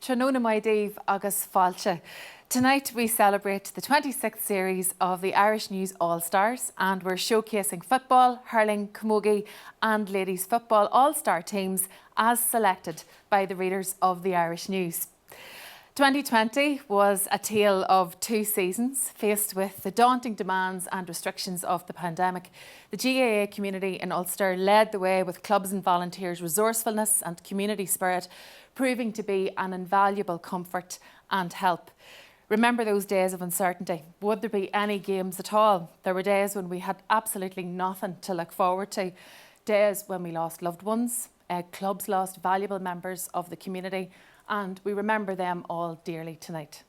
Tróna Maidív agus Fáilte. Tonight we celebrate the 26th series of the Irish News All-Stars, and we're showcasing football, hurling, camogie and ladies football all-star teams as selected by the readers of the Irish News. 2020 was a tale of two seasons. Faced with the daunting demands and restrictions of the pandemic, the GAA community in Ulster led the way with clubs and volunteers' resourcefulness and community spirit, proving to be an invaluable comfort and help. Remember those days of uncertainty. Would there be any games at all? There were days when we had absolutely nothing to look forward to. Days when we lost loved ones, clubs lost valuable members of the community, and we remember them all dearly tonight.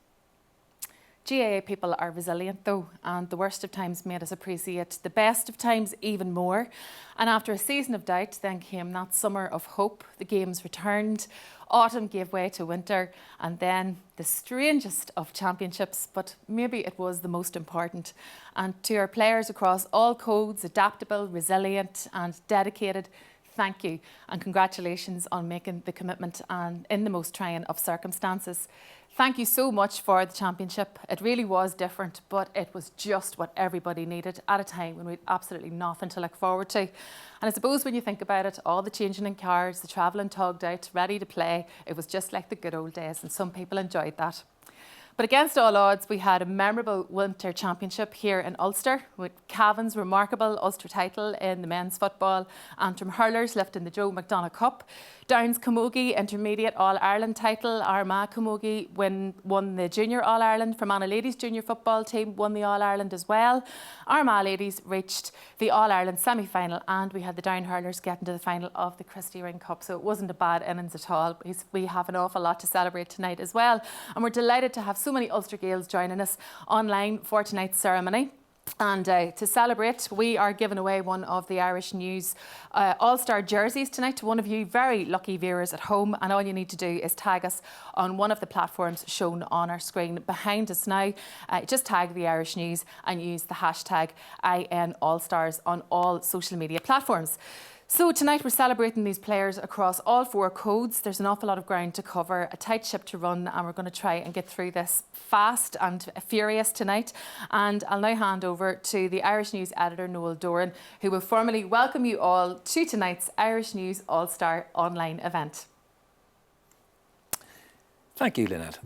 GAA people are resilient though, and the worst of times made us appreciate the best of times even more. And after a season of doubt, then came that summer of hope. The games returned, autumn gave way to winter, and then the strangest of championships, but maybe it was the most important. And to our players across all codes, adaptable, resilient and dedicated, thank you and congratulations on making the commitment and in the most trying of circumstances. Thank you so much for the championship. It really was different, but it was just what everybody needed at a time when we had absolutely nothing to look forward to. And I suppose when you think about it, all the changing in cars, the travelling tugged out, ready to play, it was just like the good old days, and some people enjoyed that. But against all odds, we had a memorable winter championship here in Ulster, with Cavan's remarkable Ulster title in the men's football, Antrim hurlers lifting the Joe McDonagh Cup, Down's Camogie Intermediate All-Ireland title, Armagh Camogie won the Junior All-Ireland, Fermanagh Ladies Junior Football team won the All-Ireland as well. Armagh Ladies reached the All-Ireland semi-final, and we had the Down hurlers getting to the final of the Christy Ring Cup, so it wasn't a bad innings at all. We have an awful lot to celebrate tonight as well, and we're delighted to have so many Ulster Gaels joining us online for tonight's ceremony. And to celebrate, we are giving away one of the Irish News All-Star jerseys tonight to one of you very lucky viewers at home. And all you need to do is tag us on one of the platforms shown on our screen behind us now. Just tag the Irish News and use the hashtag INAllstars on all social media platforms. So tonight we're celebrating these players across all four codes. There's an awful lot of ground to cover, a tight ship to run, and we're going to try and get through this fast and furious tonight. And I'll now hand over to the Irish News editor, Noel Doran, who will formally welcome you all to tonight's Irish News All-Star online event. Thank you, Lynette.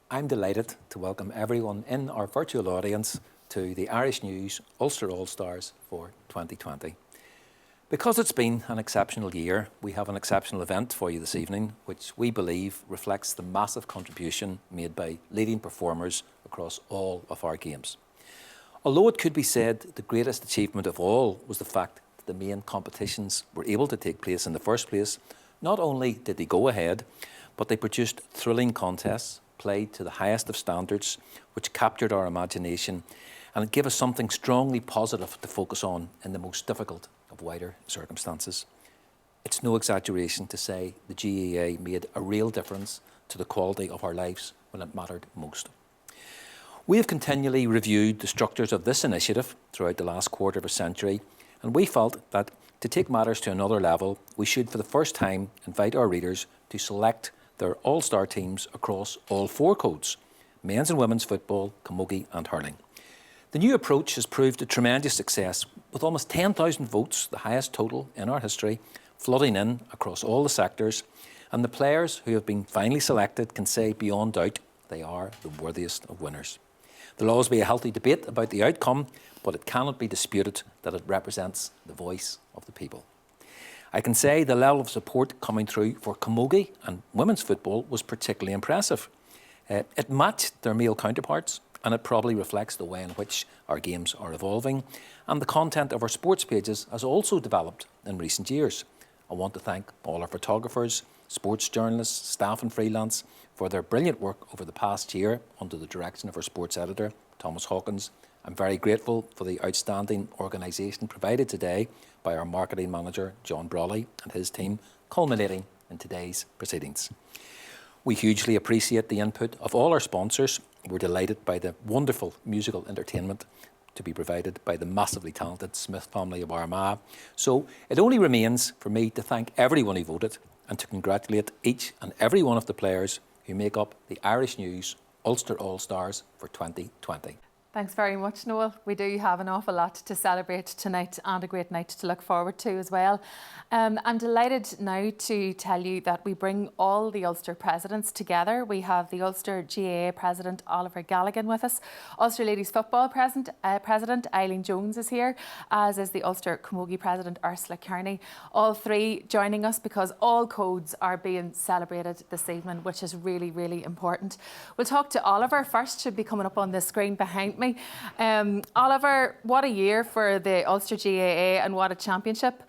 I'm delighted to welcome everyone in our virtual audience to the Irish News Ulster All-Stars for 2020. Because it's been an exceptional year, we have an exceptional event for you this evening, which we believe reflects the massive contribution made by leading performers across all of our games. Although it could be said the greatest achievement of all was the fact that the main competitions were able to take place in the first place, not only did they go ahead, but they produced thrilling contests, played to the highest of standards, which captured our imagination, and it gave us something strongly positive to focus on in the most difficult of wider circumstances. It's no exaggeration to say the GAA made a real difference to the quality of our lives when it mattered most. We have continually reviewed the structures of this initiative throughout the last quarter of a century, and we felt that to take matters to another level, we should for the first time invite our readers to select their all-star teams across all four codes: men's and women's football, camogie and hurling. The new approach has proved a tremendous success, with almost 10,000 votes, the highest total in our history, flooding in across all the sectors, and the players who have been finally selected can say beyond doubt they are the worthiest of winners. There'll always be a healthy debate about the outcome, but it cannot be disputed that it represents the voice of the people. I can say the level of support coming through for camogie and women's football was particularly impressive. It matched their male counterparts, and it probably reflects the way in which our games are evolving, and the content of our sports pages has also developed in recent years. I want to thank all our photographers, sports journalists, staff and freelance for their brilliant work over the past year under the direction of our sports editor, Thomas Hawkins. I'm very grateful for the outstanding organisation provided today by our marketing manager, John Brawley, and his team, culminating in today's proceedings. We hugely appreciate the input of all our sponsors. We're delighted by the wonderful musical entertainment to be provided by the massively talented Smith family of Armagh. So it only remains for me to thank everyone who voted and to congratulate each and every one of the players who make up the Irish News Ulster All-Stars for 2020. Thanks very much, Noel. We do have an awful lot to celebrate tonight and a great night to look forward to as well. I'm delighted now to tell you that we bring all the Ulster presidents together. We have the Ulster GAA President Oliver Galligan with us. Ulster Ladies Football President Eileen Jones is here, as is the Ulster Camogie President Ursula Kearney. All three joining us because all codes are being celebrated this evening, which is really, really important. We'll talk to Oliver first, should be coming up on the screen behind me. Oliver, what a year for the Ulster GAA and what a championship.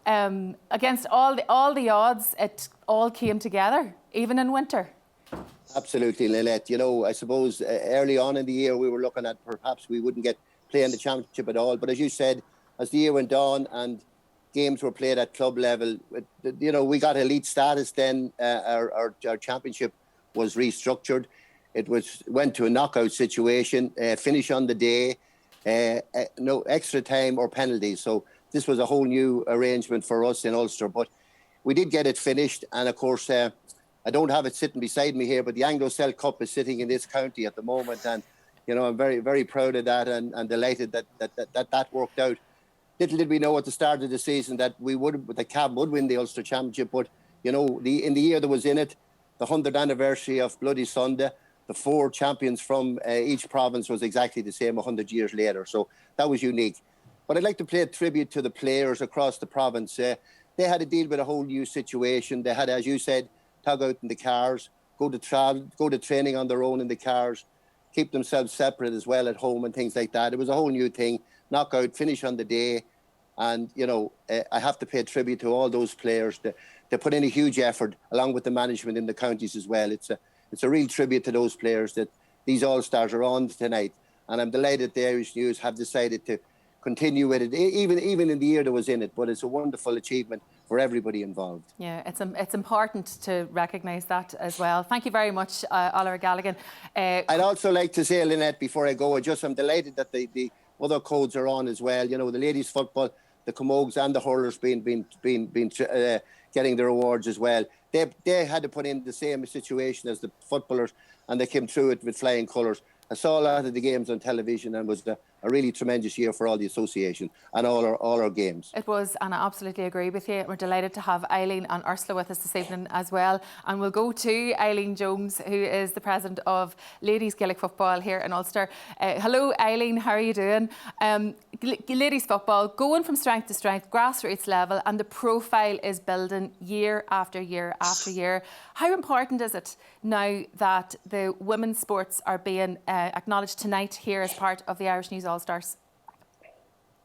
Against all the odds, it all came together, even in winter. Absolutely, Lynette. You know, I suppose early on in the year we were looking at perhaps we wouldn't get play in the championship at all. But as you said, as the year went on and games were played at club level, you know, we got elite status then. Our championship was restructured. It went to a knockout situation, finish on the day, no extra time or penalties. So this was a whole new arrangement for us in Ulster. But we did get it finished. And of course, I don't have it sitting beside me here, but the Anglo-Celt Cup is sitting in this county at the moment. And, you know, I'm very, very proud of that and delighted that worked out. Little did we know at the start of the season that the Cab would win the Ulster Championship. But, you know, in the year that was in it, the 100th anniversary of Bloody Sunday, the 4 champions from each province was exactly the same 100 years later. So that was unique. But I'd like to pay a tribute to the players across the province. They had to deal with a whole new situation. They had, as you said, tug out in the cars, go to training on their own in the cars, keep themselves separate as well at home and things like that. It was a whole new thing. Knockout, finish on the day. And, you know, I have to pay tribute to all those players. They put in a huge effort along with the management in the counties as well. It's a real tribute to those players that these All-Stars are on tonight. And I'm delighted the Irish News have decided to continue with it, even in the year that was in it. But it's a wonderful achievement for everybody involved. Yeah, it's important to recognise that as well. Thank you very much, Oliver Galligan. I'd also like to say, Lynette, before I go, I'm delighted that the other codes are on as well. You know, the ladies' football, the camogues and the hurlers getting their awards as well. They had to put in the same situation as the footballers, and they came through it with flying colours. I saw a lot of the games on television, and it was a really tremendous year for all the association and all our games. It was, and I absolutely agree with you. We're delighted to have Eileen and Ursula with us this evening as well. And we'll go to Eileen Jones, who is the president of Ladies Gaelic Football here in Ulster. Hello, Eileen, how are you doing? Ladies football, going from strength to strength, grassroots level, and the profile is building year after year after year. How important is it now that the women's sports are being acknowledged tonight here as part of the Irish News All-Stars?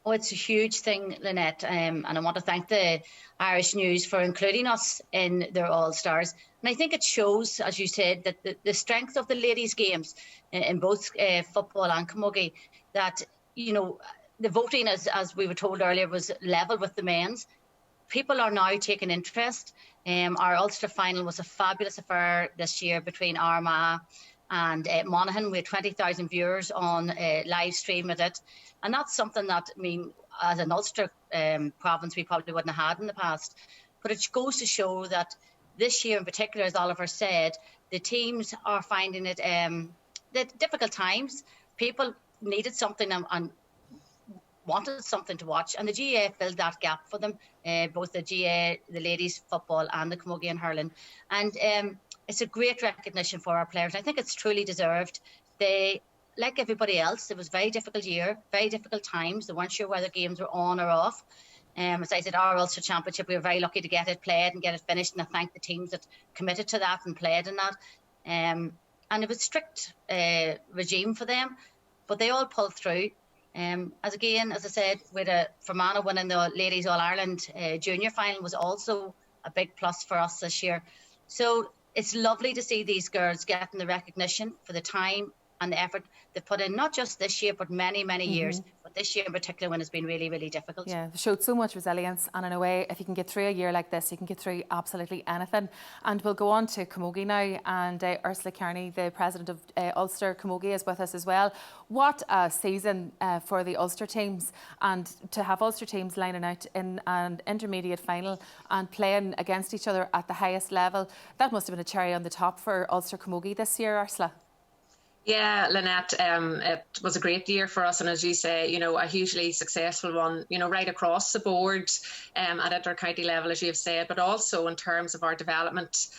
Oh, it's a huge thing, Lynette, and I want to thank the Irish News for including us in their All-Stars. And I think it shows, as you said, that the strength of the ladies' games in both football and camogie, that, you know, the voting, as we were told earlier, was level with the men's. People are now taking interest. Our Ulster final was a fabulous affair this year between Armagh and Monaghan. We had 20,000 viewers on live stream at it. And that's something that, I mean, as an Ulster province, we probably wouldn't have had in the past. But it goes to show that this year in particular, as Oliver said, the teams are finding it the difficult times. People needed something and wanted something to watch, and the GAA filled that gap for them, both the GAA, the ladies football and the camogie and hurling. And it's a great recognition for our players. I think it's truly deserved. They, like everybody else, it was a very difficult year, very difficult times. They weren't sure whether games were on or off. As I said, our Ulster Championship, we were very lucky to get it played and get it finished, and I thank the teams that committed to that and played in that. And it was a strict regime for them, but they all pulled through. As I said, with Fermanagh winning the Ladies All-Ireland junior final was also a big plus for us this year. So it's lovely to see these girls getting the recognition for the time and the effort they've put in, not just this year, but many, many years. But this year in particular, when it's been really, really difficult. Yeah, they showed so much resilience, and in a way, if you can get through a year like this, you can get through absolutely anything. And we'll go on to Camogie now, and Ursula Kearney, the president of Ulster Camogie, is with us as well. What a season for the Ulster teams, and to have Ulster teams lining out in an intermediate final and playing against each other at the highest level. That must have been a cherry on the top for Ulster Camogie this year, Ursula. Yeah, Lynette, it was a great year for us, and as you say, you know, a hugely successful one, you know, right across the board at inter-county level, as you have said, but also in terms of our development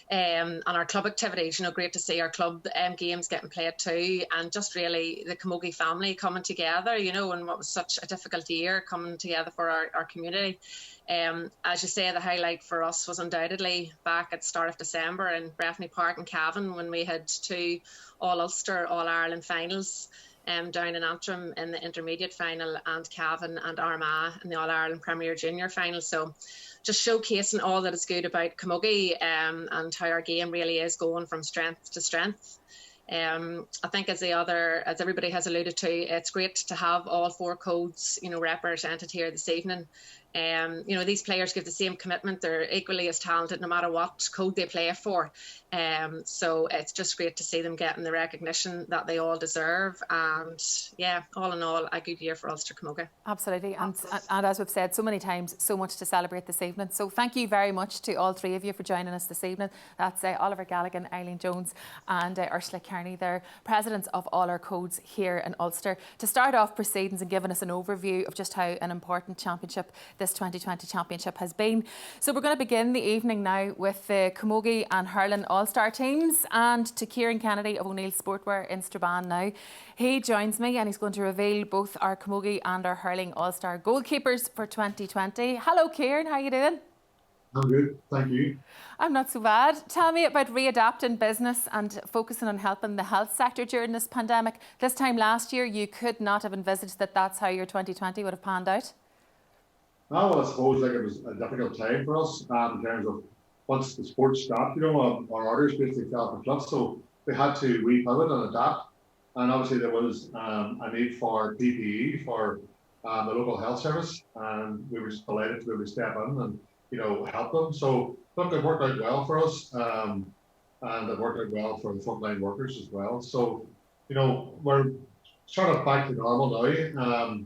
and our club activities. You know, great to see our club games getting played too, and just really the Camogie family coming together, you know, and what was such a difficult year coming together for our community. As you say, the highlight for us was undoubtedly back at the start of December in Breffni Park in Cavan, when we had 2 All-Ulster, All-Ireland finals down in Antrim in the intermediate final, and Cavan and Armagh in the All-Ireland Premier Junior final. So just showcasing all that is good about Camogie and how our game really is going from strength to strength. I think as everybody has alluded to, it's great to have all 4 codes, you know, represented here this evening. You know, these players give the same commitment. They're equally as talented no matter what code they play for. So it's just great to see them getting the recognition that they all deserve. And yeah, all in all, a good year for Ulster Camogie. Absolutely. And as we've said so many times, so much to celebrate this evening. So thank you very much to all 3 of you for joining us this evening. That's Oliver Galligan, Eileen Jones and Ursula Kearney. They're presidents of all our codes here in Ulster, to start off proceedings and giving us an overview of just how an important championship this 2020 championship has been. So we're going to begin the evening now with the Camogie and Hurling All-Star teams, and to Kieran Kennedy of O'Neill Sportwear in Strabane now. He joins me and he's going to reveal both our Camogie and our Hurling All-Star goalkeepers for 2020. Hello Kieran, how are you doing? I'm good, thank you. I'm not so bad. Tell me about readapting business and focusing on helping the health sector during this pandemic. This time last year, you could not have envisaged that that's how your 2020 would have panned out. No, well, I suppose it was a difficult time for us in terms of once the sports stopped, you know, our orders basically fell off a cliff, so we had to repivot and adapt. And obviously there was a need for PPE for the local health service, and we were delighted to be able to step in and, you know, help them. So look, it worked out well for us, and it worked out well for the frontline workers as well. So, you know, we're sort of back to normal now.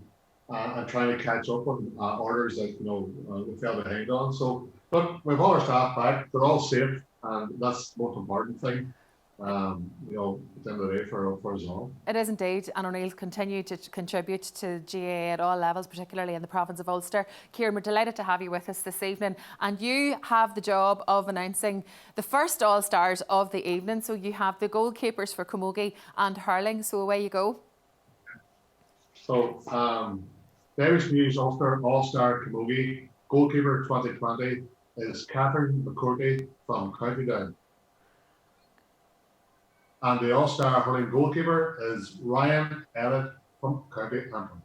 And trying to catch up on orders that, you know, we fell behind on. So, look, we've all our staff back. They're all safe, and that's the most important thing, you know, at the end of the day for us all. It is indeed, and O'Neill's continue to contribute to GAA at all levels, particularly in the province of Ulster. Kieran, we're delighted to have you with us this evening, and you have the job of announcing the first All-Stars of the evening. So you have the goalkeepers for Camogie and Hurling, so away you go. So, the Irish News Ulster All-Star Camogie goalkeeper 2020 is Catherine McCourty from County Down. And the All-Star Hurling goalkeeper is Ryan Elliott from County Antrim.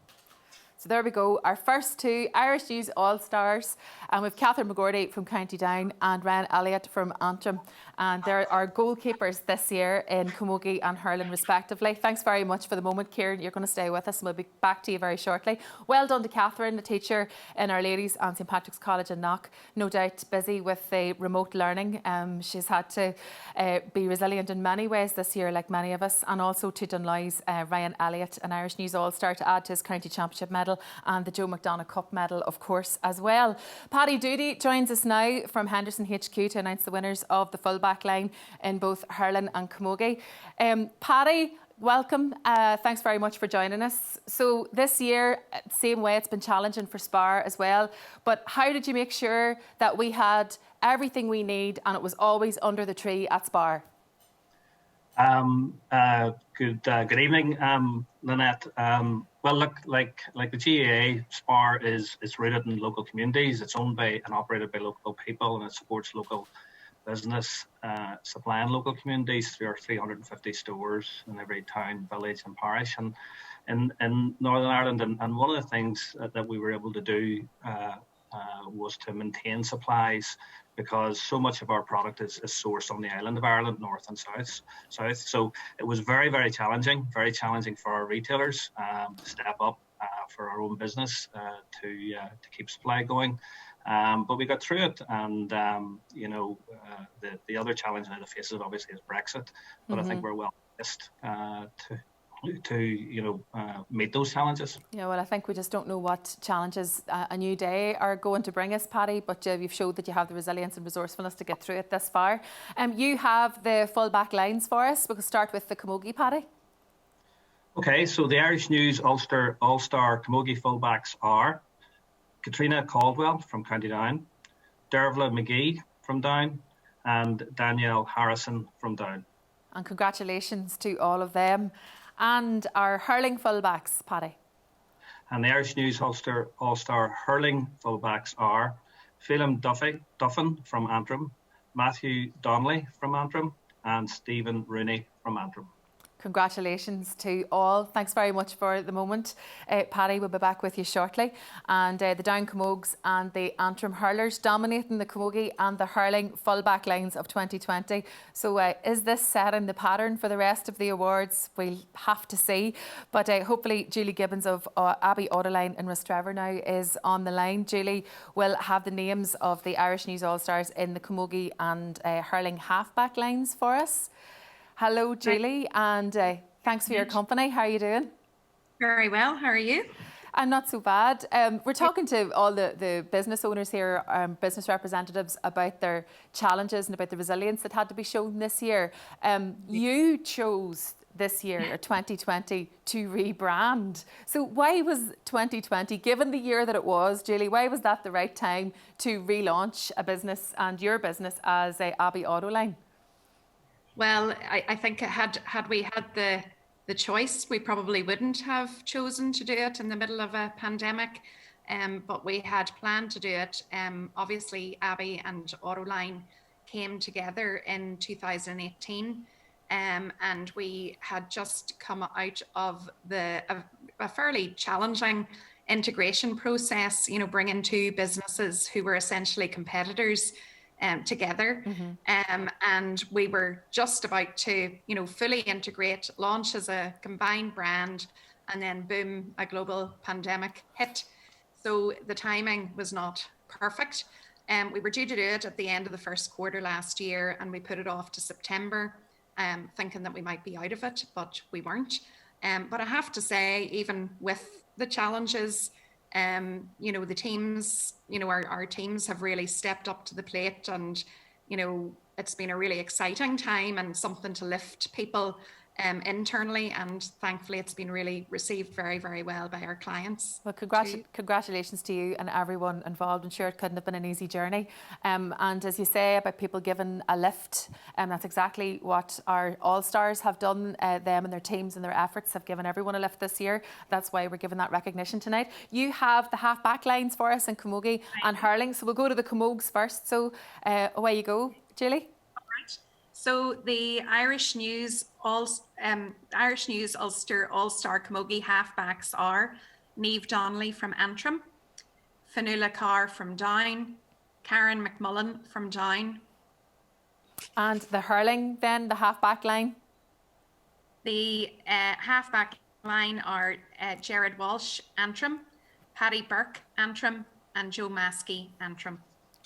So there we go, our first 2 Irish News All-Stars, and with Catherine McGordy from County Down and Ryan Elliott from Antrim. And they're our goalkeepers this year in Camogie and Hurling respectively. Thanks very much for the moment, Kieran. You're going to stay with us and we'll be back to you very shortly. Well done to Catherine, the teacher in Our Ladies and St Patrick's College in Knock. No doubt busy with the remote learning. She's had to be resilient in many ways this year, like many of us. And also to Dunloy's Ryan Elliott, an Irish News All-Star, to add to his County Championship medal and the Joe McDonagh Cup medal, of course, as well. Paddy Doody joins us now from Henderson HQ to announce the winners of the full-back line in both Hurling and Camogie. Paddy, welcome. Thanks very much for joining us. So this year, same way, it's been challenging for Spar as well. But how did you make sure that we had everything we need and it was always under the tree at Spar? Good evening, Lynette. Well, look, like the GAA, Spar is rooted in local communities. It's owned by and operated by local people, and it supports local business, supplying local communities through our 350 stores in every town, village and parish in Northern Ireland. And one of the things that we were able to do was to maintain supplies, because so much of our product is sourced on the island of Ireland, north and south. So it was very, very challenging for our retailers to step up for our own business to keep supply going. But we got through it, and the other challenge that it faces obviously is Brexit. But I think we're well placed to meet those challenges. Yeah, well, I think we just don't know what challenges a new day are going to bring us, Paddy, but you've showed that you have the resilience and resourcefulness to get through it this far. You have the full back lines for us. We'll start with the Camogie, Paddy. Okay, so the Irish News Ulster All-Star Camogie fullbacks are Katrina Caldwell from County Down, Dervla McGee from Down, and Danielle Harrison from Down. And congratulations to all of them. And our hurling fullbacks, Paddy. And the Irish News Ulster All-Star hurling fullbacks are Phelim Duffin from Antrim, Matthew Donnelly from Antrim, and Stephen Rooney from Antrim. Congratulations to all. Thanks very much for the moment. Paddy will be back with you shortly. And the Down Camogues and the Antrim hurlers dominating the Camogie and the hurling full-back lines of 2020. So is this setting the pattern for the rest of the awards? We'll have to see. But hopefully Julie Gibbons of Abbey Autoline in Rostrevor now is on the line. Julie will have the names of the Irish News All-Stars in the Camogie and hurling half-back lines for us. Hello, Julie, and thanks for your company. How are you doing? Very well. How are you? I'm not so bad. We're talking to all the business owners here, business representatives, about their challenges and about the resilience that had to be shown this year. You chose this year, or 2020, to rebrand. So why was 2020, given the year that it was, Julie, why was that the right time to relaunch a business and your business as Abbey Autoline? Well, I think had we had the choice, we probably wouldn't have chosen to do it in the middle of a pandemic, but we had planned to do it. Obviously, Abbey and Autoline came together in 2018, and we had just come out of a fairly challenging integration process, bringing two businesses who were essentially competitors together. And we were just about to, fully integrate, launch as a combined brand, and then boom, a global pandemic hit. So the timing was not perfect. We were due to do it at the end of the first quarter last year, and we put it off to September, thinking that we might be out of it, but we weren't. But I have to say, even with the challenges, the teams, our teams have really stepped up to the plate, and, it's been a really exciting time and something to lift people internally, and thankfully it's been really received very, very well by our clients. Well, congratulations to you and everyone involved. I'm sure it couldn't have been an easy journey. And as you say about people given a lift, that's exactly what our All-Stars have done. Them and their teams and their efforts have given everyone a lift this year. That's why we're given that recognition tonight. You have the half-back lines for us in Camogie and hurling, so we'll go to the Camogues first. So away you go, Julie. So the Irish News Ulster All-Star Camogie halfbacks are Niamh Donnelly from Antrim, Fionnuala Carr from Down, Karen McMullen from Down. And the hurling then, the half-back line? The half-back line are Jared Walsh, Antrim, Paddy Burke, Antrim, and Joe Maskey, Antrim.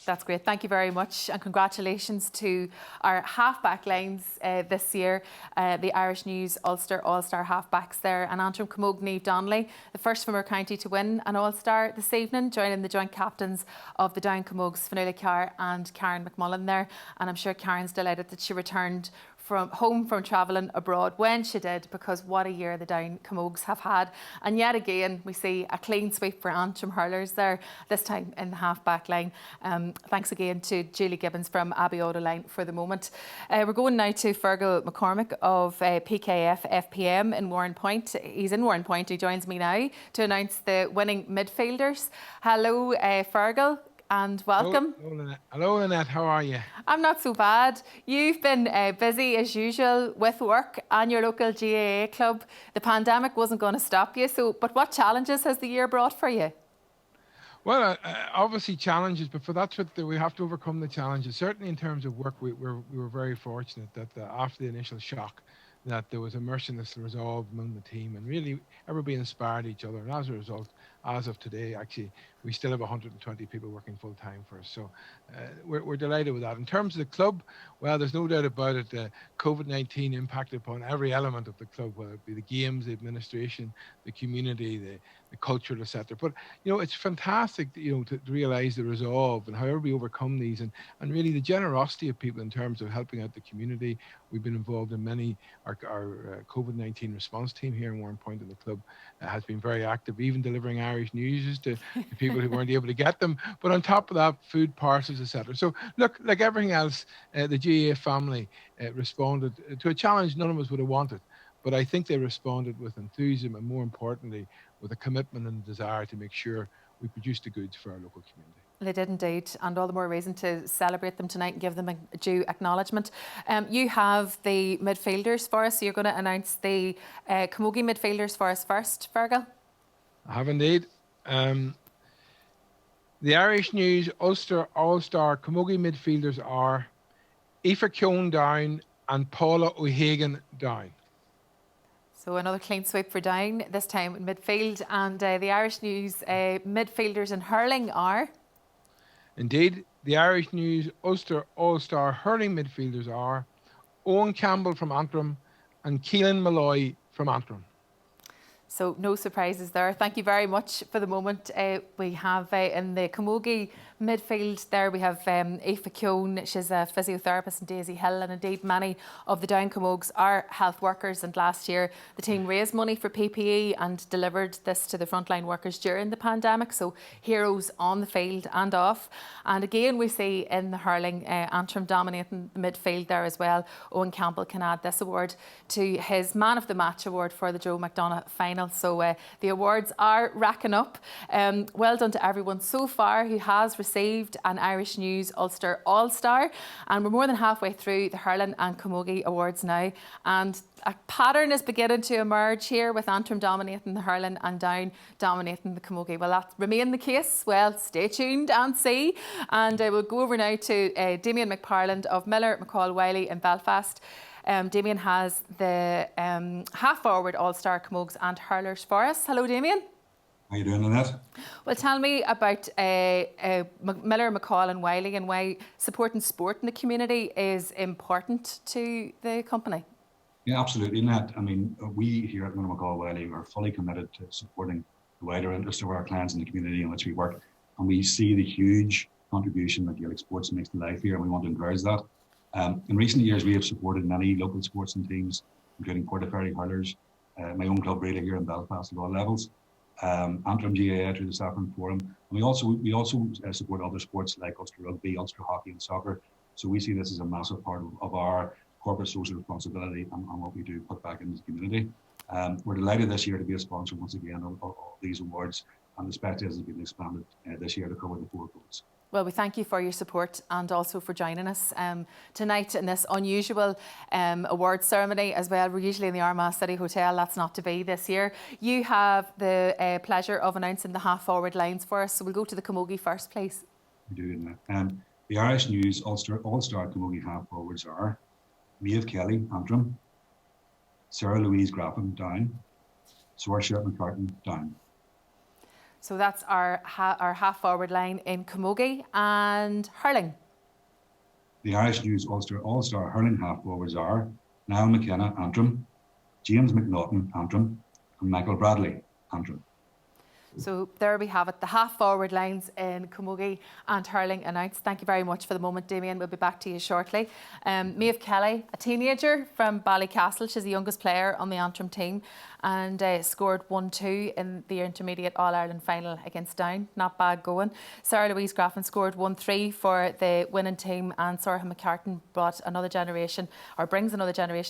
That's great. Thank you very much, and congratulations to our half-back lines this year. The Irish News Ulster All-Star half-backs there, and Antrim Camogue Niamh Donnelly, the first from our county to win an All-Star this evening, joining the joint captains of the Down Camogues, Fionnuala Carr and Karen McMullen there. And I'm sure Karen's delighted that she returned from home from travelling abroad when she did, because what a year the Down Camogues have had. And yet again we see a clean sweep for Antrim hurlers there, this time in the half-back line. Thanks again to Julie Gibbons from Abbey Autoline for the moment. We're going now to Fergal McCormick of PKF FPM in Warrenpoint. He's in Warrenpoint. He joins me now to announce the winning midfielders. Hello, Fergal, and welcome. Hello, Lynette. How are you? I'm not so bad. You've been busy as usual with work and your local GAA club. The pandemic wasn't going to stop you. But what challenges has the year brought for you? Well, obviously challenges, but for that's what we have to overcome the challenges. Certainly in terms of work, we were very fortunate that after the initial shock, that there was a merciless resolve among the team, and really everybody inspired each other. And as a result, as of today, actually, we still have 120 people working full time for us. So we're delighted with that. In terms of the club, well, there's no doubt about it. COVID-19 impacted upon every element of the club, whether it be the games, the administration, the community, the culture, etc. But it's fantastic, to realise the resolve and however we overcome these, and really the generosity of people in terms of helping out the community. We've been involved in many. Our COVID-19 response team here in Warrenpoint in the club has been very active, even delivering Irish news to people who weren't able to get them. But on top of that, food parcels, etc. So look, like everything else, the GAA family responded to a challenge none of us would have wanted. But I think they responded with enthusiasm and, more importantly, with a commitment and desire to make sure we produce the goods for our local community. They did indeed, and all the more reason to celebrate them tonight and give them a due acknowledgement. You have the midfielders for us, so you're going to announce the Camogie midfielders for us first, Fergal? I have indeed. The Irish News Ulster All-Star Camogie midfielders are Aoife Keown down and Paula O'Hagan down. So another clean sweep for Down, this time in midfield. And the Irish News midfielders in hurling are? Indeed, the Irish News Ulster All-Star hurling midfielders are Owen Campbell from Antrim and Keelan Malloy from Antrim. So no surprises there. Thank you very much for the moment. We have in the Camogie midfield there, we have Aoife Keown. She's a physiotherapist, and Daisy Hill, and indeed many of the Down Camogues are health workers. And last year the team raised money for PPE and delivered this to the frontline workers during the pandemic. So heroes on the field and off. And again, we see in the hurling, Antrim dominating the midfield there as well. Owen Campbell can add this award to his Man of the Match award for the Joe McDonagh final. So the awards are racking up. Well done to everyone so far who has received an Irish News Ulster All-Star. And we're more than halfway through the hurling and Camogie awards now. And a pattern is beginning to emerge here, with Antrim dominating the hurling and Down dominating the Camogie. Will that remain the case? Well, stay tuned and see. And we'll go over now to Damien McParland of Miller, McCall, Wiley in Belfast. Damien has the half-forward All-Star Camogues and hurlers for us. Hello, Damien. How you doing, Lynette? Well, tell me about Miller, McCall and Wiley, and why supporting sport in the community is important to the company. Yeah, absolutely, Lynette. I mean, we here at Miller, McCall, Wiley are fully committed to supporting the wider interest of our clients in the community in which we work. And we see the huge contribution that Gaelic sports makes to life here, and we want to encourage that. In recent years, we have supported many local sports and teams, including Portaferry hurlers, my own club really here in Belfast at all levels, Antrim GAA through the Saffron Forum. And we also support other sports like Ulster Rugby, Ulster Hockey and Soccer. So we see this as a massive part of our corporate social responsibility and what we do put back into the community. We're delighted this year to be a sponsor once again of these awards, and the spectators has been expanded this year to cover the 4 codes. Well, we thank you for your support and also for joining us tonight in this unusual awards ceremony as well. We're usually in the Armagh City Hotel. That's not to be this year. You have the pleasure of announcing the half-forward lines for us. So we'll go to the Camogie first, please. We do, isn't it? The Irish News All-Star Camogie half-forwards are Maeve Kelly, Antrim, Sarah Louise Graffin, Down, Saoirse McCartan, Down. So that's our half-forward line in Camogie. And hurling. The Irish News Ulster All-Star hurling half-forwards are Niall McKenna, Antrim, James McNaughton, Antrim, and Michael Bradley, Antrim. So there we have it, the half-forward lines in Camogie and hurling announced. Thank you very much for the moment, Damien. We'll be back to you shortly. Maeve Kelly, a teenager from Ballycastle. She's the youngest player on the Antrim team, and scored 1-2 in the intermediate All-Ireland final against Down. Not bad going. Sarah Louise Graffin scored 1-3 for the winning team, and Saoirse McCartan brings another generation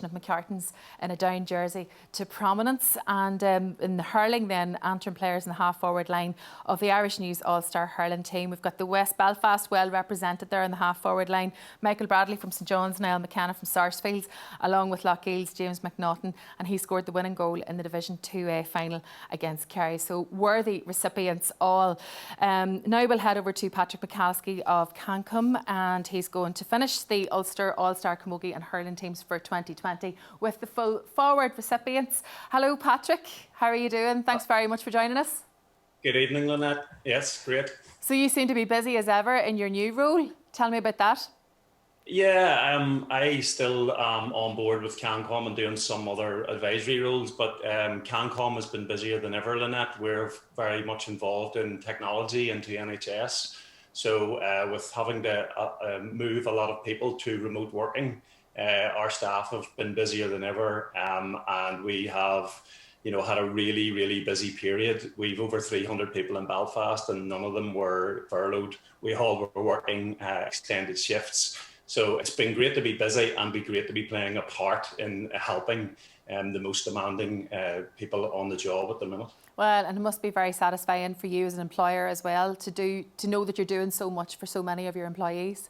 of McCartans in a Down jersey to prominence. And in the hurling then, Antrim players in the half half-forward line of the Irish News All-Star hurling team. We've got the West Belfast well represented there in the half-forward line. Michael Bradley from St John's, Niall McKenna from Sarsfields, along with Lochgill's James McNaughton, and he scored the winning goal in the Division 2A final against Kerry. So worthy recipients all. Now we'll head over to Patrick McCaskey of Cancom, and he's going to finish the Ulster All-Star Camogie and hurling teams for 2020 with the full forward recipients. Hello Patrick, how are you doing? Thanks very much for joining us. Good evening, Lynette. Yes, great. So you seem to be busy as ever in your new role. Tell me about that. Yeah, I still am on board with CanCom and doing some other advisory roles, but CanCom has been busier than ever, Lynette. We're very much involved in technology into NHS. So with having to move a lot of people to remote working, our staff have been busier than ever, and we have had a really, really busy period. We've over 300 people in Belfast and none of them were furloughed. We all were working extended shifts. So it's been great to be busy and great to be playing a part in helping the most demanding people on the job at the minute. Well, and it must be very satisfying for you as an employer as well to know that you're doing so much for so many of your employees.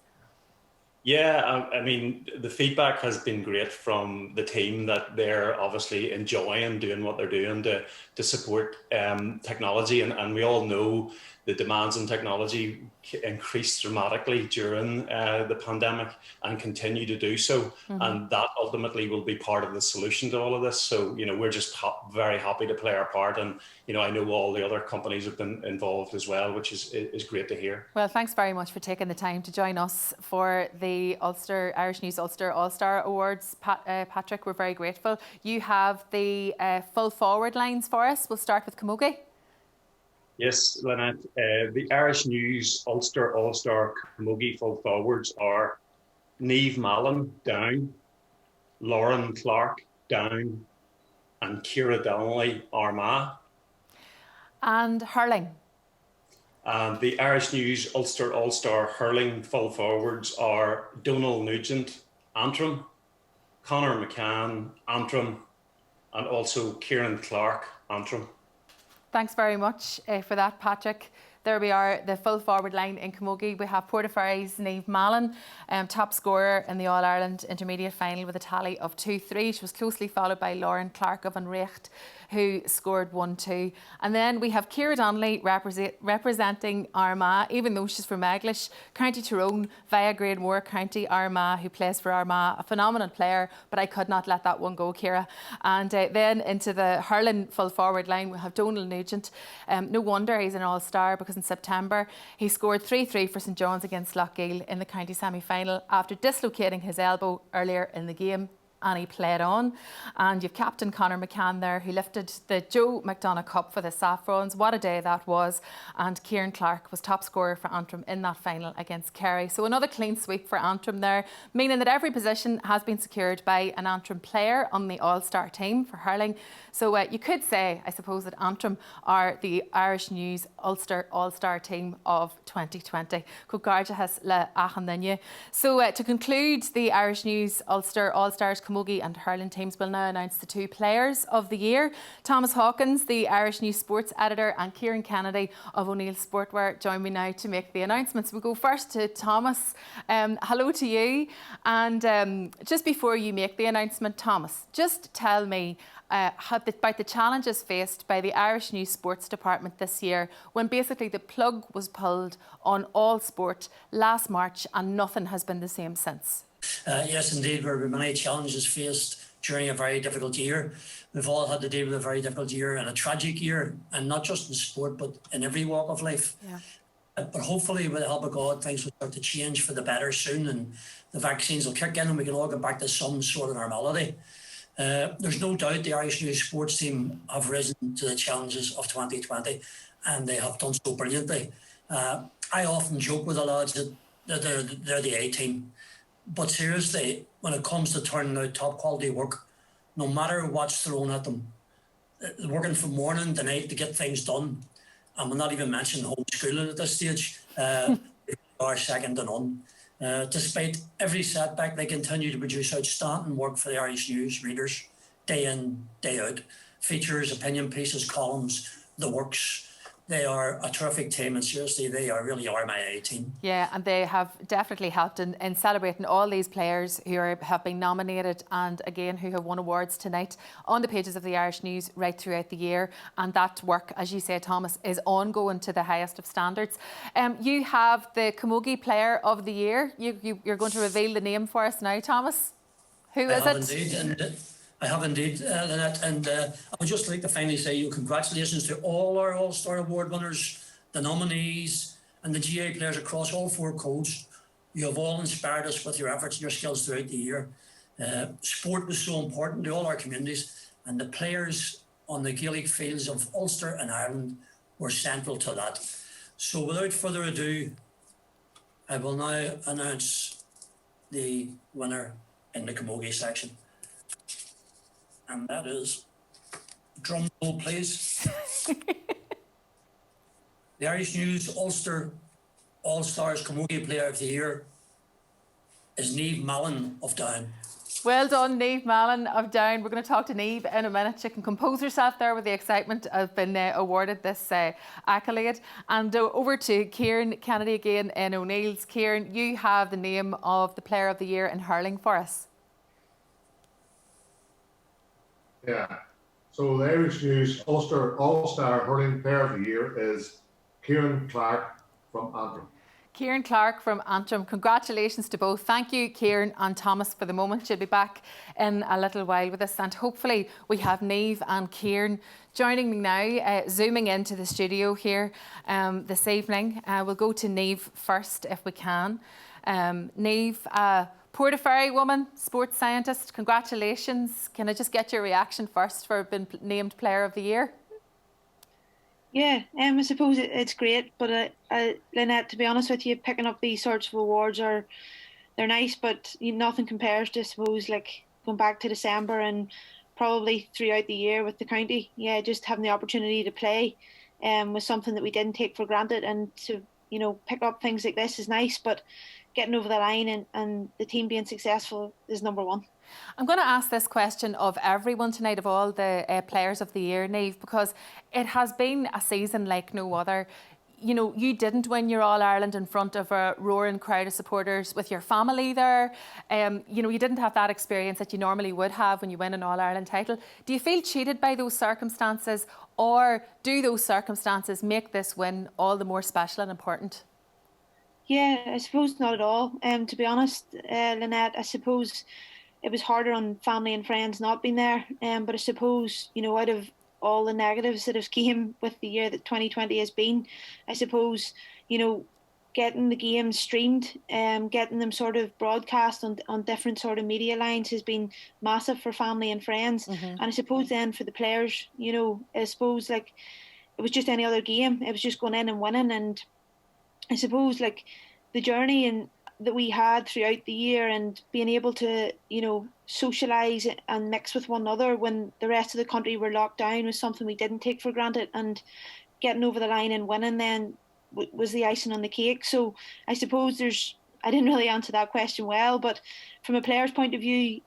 Yeah, I mean, the feedback has been great from the team that they're obviously enjoying doing what they're doing to support technology. And we all know the demands in technology increased dramatically during the pandemic and continue to do so. Mm-hmm. And that ultimately will be part of the solution to all of this. So, we're just very happy to play our part. And, I know all the other companies have been involved as well, which is great to hear. Well, thanks very much for taking the time to join us for the Irish News Ulster All-Star Awards. Patrick, we're very grateful. You have the full forward lines for us. We'll start with Camogie. Yes, Lynette. The Irish News Ulster All-Star Camogie full forwards are Niamh Mallon, down, Lauren Clark, down, and Ciara Donnelly, Armagh. And hurling. The Irish News Ulster All-Star hurling full forwards are Donal Nugent, Antrim, Conor McCann, Antrim, and also Kieran Clark, Antrim. Thanks very much for that, Patrick. There we are, the full forward line in Camogie. We have Portaferry's Niamh Mallon, top scorer in the All-Ireland Intermediate Final with a tally of 2-3. She was closely followed by Lauren Clark of An Recht, who scored 1-2. And then we have Ciara Donnelly representing Armagh, even though she's from Eglish, County Tyrone via Granemore County Armagh, who plays for Armagh, a phenomenal player, but I could not let that one go, Ciara. And then into the hurling full forward line, we have Donal Nugent. No wonder he's an all-star, because in September he scored 3-3 for St John's against Lochgill in the county semi-final after dislocating his elbow earlier in the game. And he played on. And you've captain Conor McCann there, who lifted the Joe McDonagh Cup for the Saffrons. What a day that was. And Kieran Clark was top scorer for Antrim in that final against Kerry. So another clean sweep for Antrim there, meaning that every position has been secured by an Antrim player on the All-Star team for hurling. So you could say, I suppose, that Antrim are the Irish News Ulster All-Star team of 2020. So to conclude the Irish News Ulster All-Stars Camogie and hurling teams, will now announce the two players of the year. Thomas Hawkins, the Irish News Sports Editor, and Kieran Kennedy of O'Neill Sportwear join me now to make the announcements. We'll go first to Thomas. Hello to you. And just before you make the announcement, Thomas, just tell me about the challenges faced by the Irish News Sports Department this year, when basically the plug was pulled on all sport last March and nothing has been the same since. Yes, indeed, there have been many challenges faced during a very difficult year. We've all had to deal with a very difficult year and a tragic year, and not just in sport, but in every walk of life. Yeah. But hopefully, with the help of God, things will start to change for the better soon, and the vaccines will kick in and we can all get back to some sort of normality. There's no doubt the Irish News Sports team have risen to the challenges of 2020, and they have done so brilliantly. I often joke with the lads that they're the A team. But seriously, when it comes to turning out top quality work, no matter what's thrown at them, working from morning to night to get things done, and we're not even mentioning homeschooling at this stage, are second to none. Despite every setback, they continue to produce outstanding work for the Irish News readers, day in, day out. Features, opinion pieces, columns, the works. they are a terrific team, and seriously, they really are my A team. Yeah, and they have definitely helped in celebrating all these players who have been nominated and again who have won awards tonight on the pages of the Irish News right throughout the year. And that work, as you say, Thomas, is ongoing to the highest of standards. You have the Camogie Player of the Year. You're going to reveal the name for us now, Thomas. Who is it? Indeed, I have indeed, Lynette, and I would just like to finally say congratulations to all our All-Star Award winners, the nominees, and the GA players across all 4 codes. You have all inspired us with your efforts and your skills throughout the year. Sport was so important to all our communities, and the players on the Gaelic fields of Ulster and Ireland were central to that. So without further ado, I will now announce the winner in the Camogie section. And that is, drum roll please. The Irish News Ulster All-Stars Camogie Player of the Year is Niamh Mallon of Down. Well done, Niamh Mallon of Down. We're going to talk to Niamh in a minute. She can compose herself there with the excitement of being awarded this accolade. And over to Kieran Kennedy again in O'Neill's. Kieran, you have the name of the Player of the Year in hurling for us. Yeah. So the Irish News Ulster All-Star Hurling Player of the Year is Kieran Clark from Antrim. Kieran Clark from Antrim. Congratulations to both. Thank you, Kieran and Thomas, for the moment. She'll be back in a little while with us. And hopefully we have Niamh and Kieran joining me now, zooming into the studio here this evening. We'll go to Niamh first if we can. Niamh, Portaferry woman, sports scientist, congratulations. Can I just get your reaction first for being named Player of the Year? Yeah, I suppose it's great, but Lynette, to be honest with you, picking up these sorts of awards they're nice, but nothing compares to, I suppose, like going back to December and probably throughout the year with the county. Yeah, just having the opportunity to play was something that we didn't take for granted, and to pick up things like this is nice, but getting over the line and the team being successful is number one. I'm going to ask this question of everyone tonight, of all the players of the year, Niamh, because it has been a season like no other. You didn't win your All-Ireland in front of a roaring crowd of supporters with your family there. You didn't have that experience that you normally would have when you win an All-Ireland title. Do you feel cheated by those circumstances, or do those circumstances make this win all the more special and important? Yeah, I suppose not at all. To be honest, Lynette, I suppose it was harder on family and friends not being there. But I suppose, out of all the negatives that have came with the year that 2020 has been, I suppose, getting the games streamed, getting them sort of broadcast on different sort of media lines has been massive for family and friends. Mm-hmm. And I suppose then for the players, I suppose like it was just any other game. It was just going in and winning. And I suppose like the journey that we had throughout the year and being able to, socialise and mix with one another when the rest of the country were locked down was something we didn't take for granted. And getting over the line and winning then was the icing on the cake. So I suppose I didn't really answer that question well, but from a player's point of view,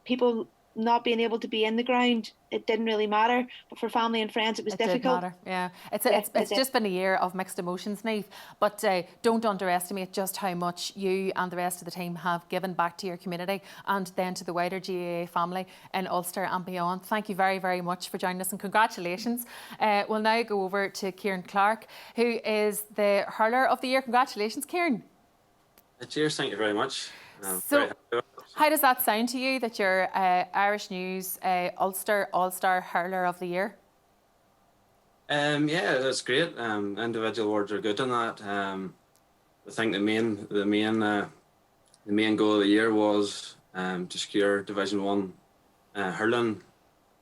people not being able to be in the ground, it didn't really matter. But for family and friends, it was difficult. Did matter. Yeah, it's just been a year of mixed emotions, Niamh. But don't underestimate just how much you and the rest of the team have given back to your community and then to the wider GAA family in Ulster and beyond. Thank you very, very much for joining us, and congratulations. We'll now go over to Kieran Clark, who is the hurler of the year. Congratulations, Kieran. Cheers, thank you very much. So, how does that sound to you that you're Irish News Ulster All-Star Hurler of the Year? Yeah, that's great. Individual awards are good on that. I think the main goal of the year was to secure Division 1 hurling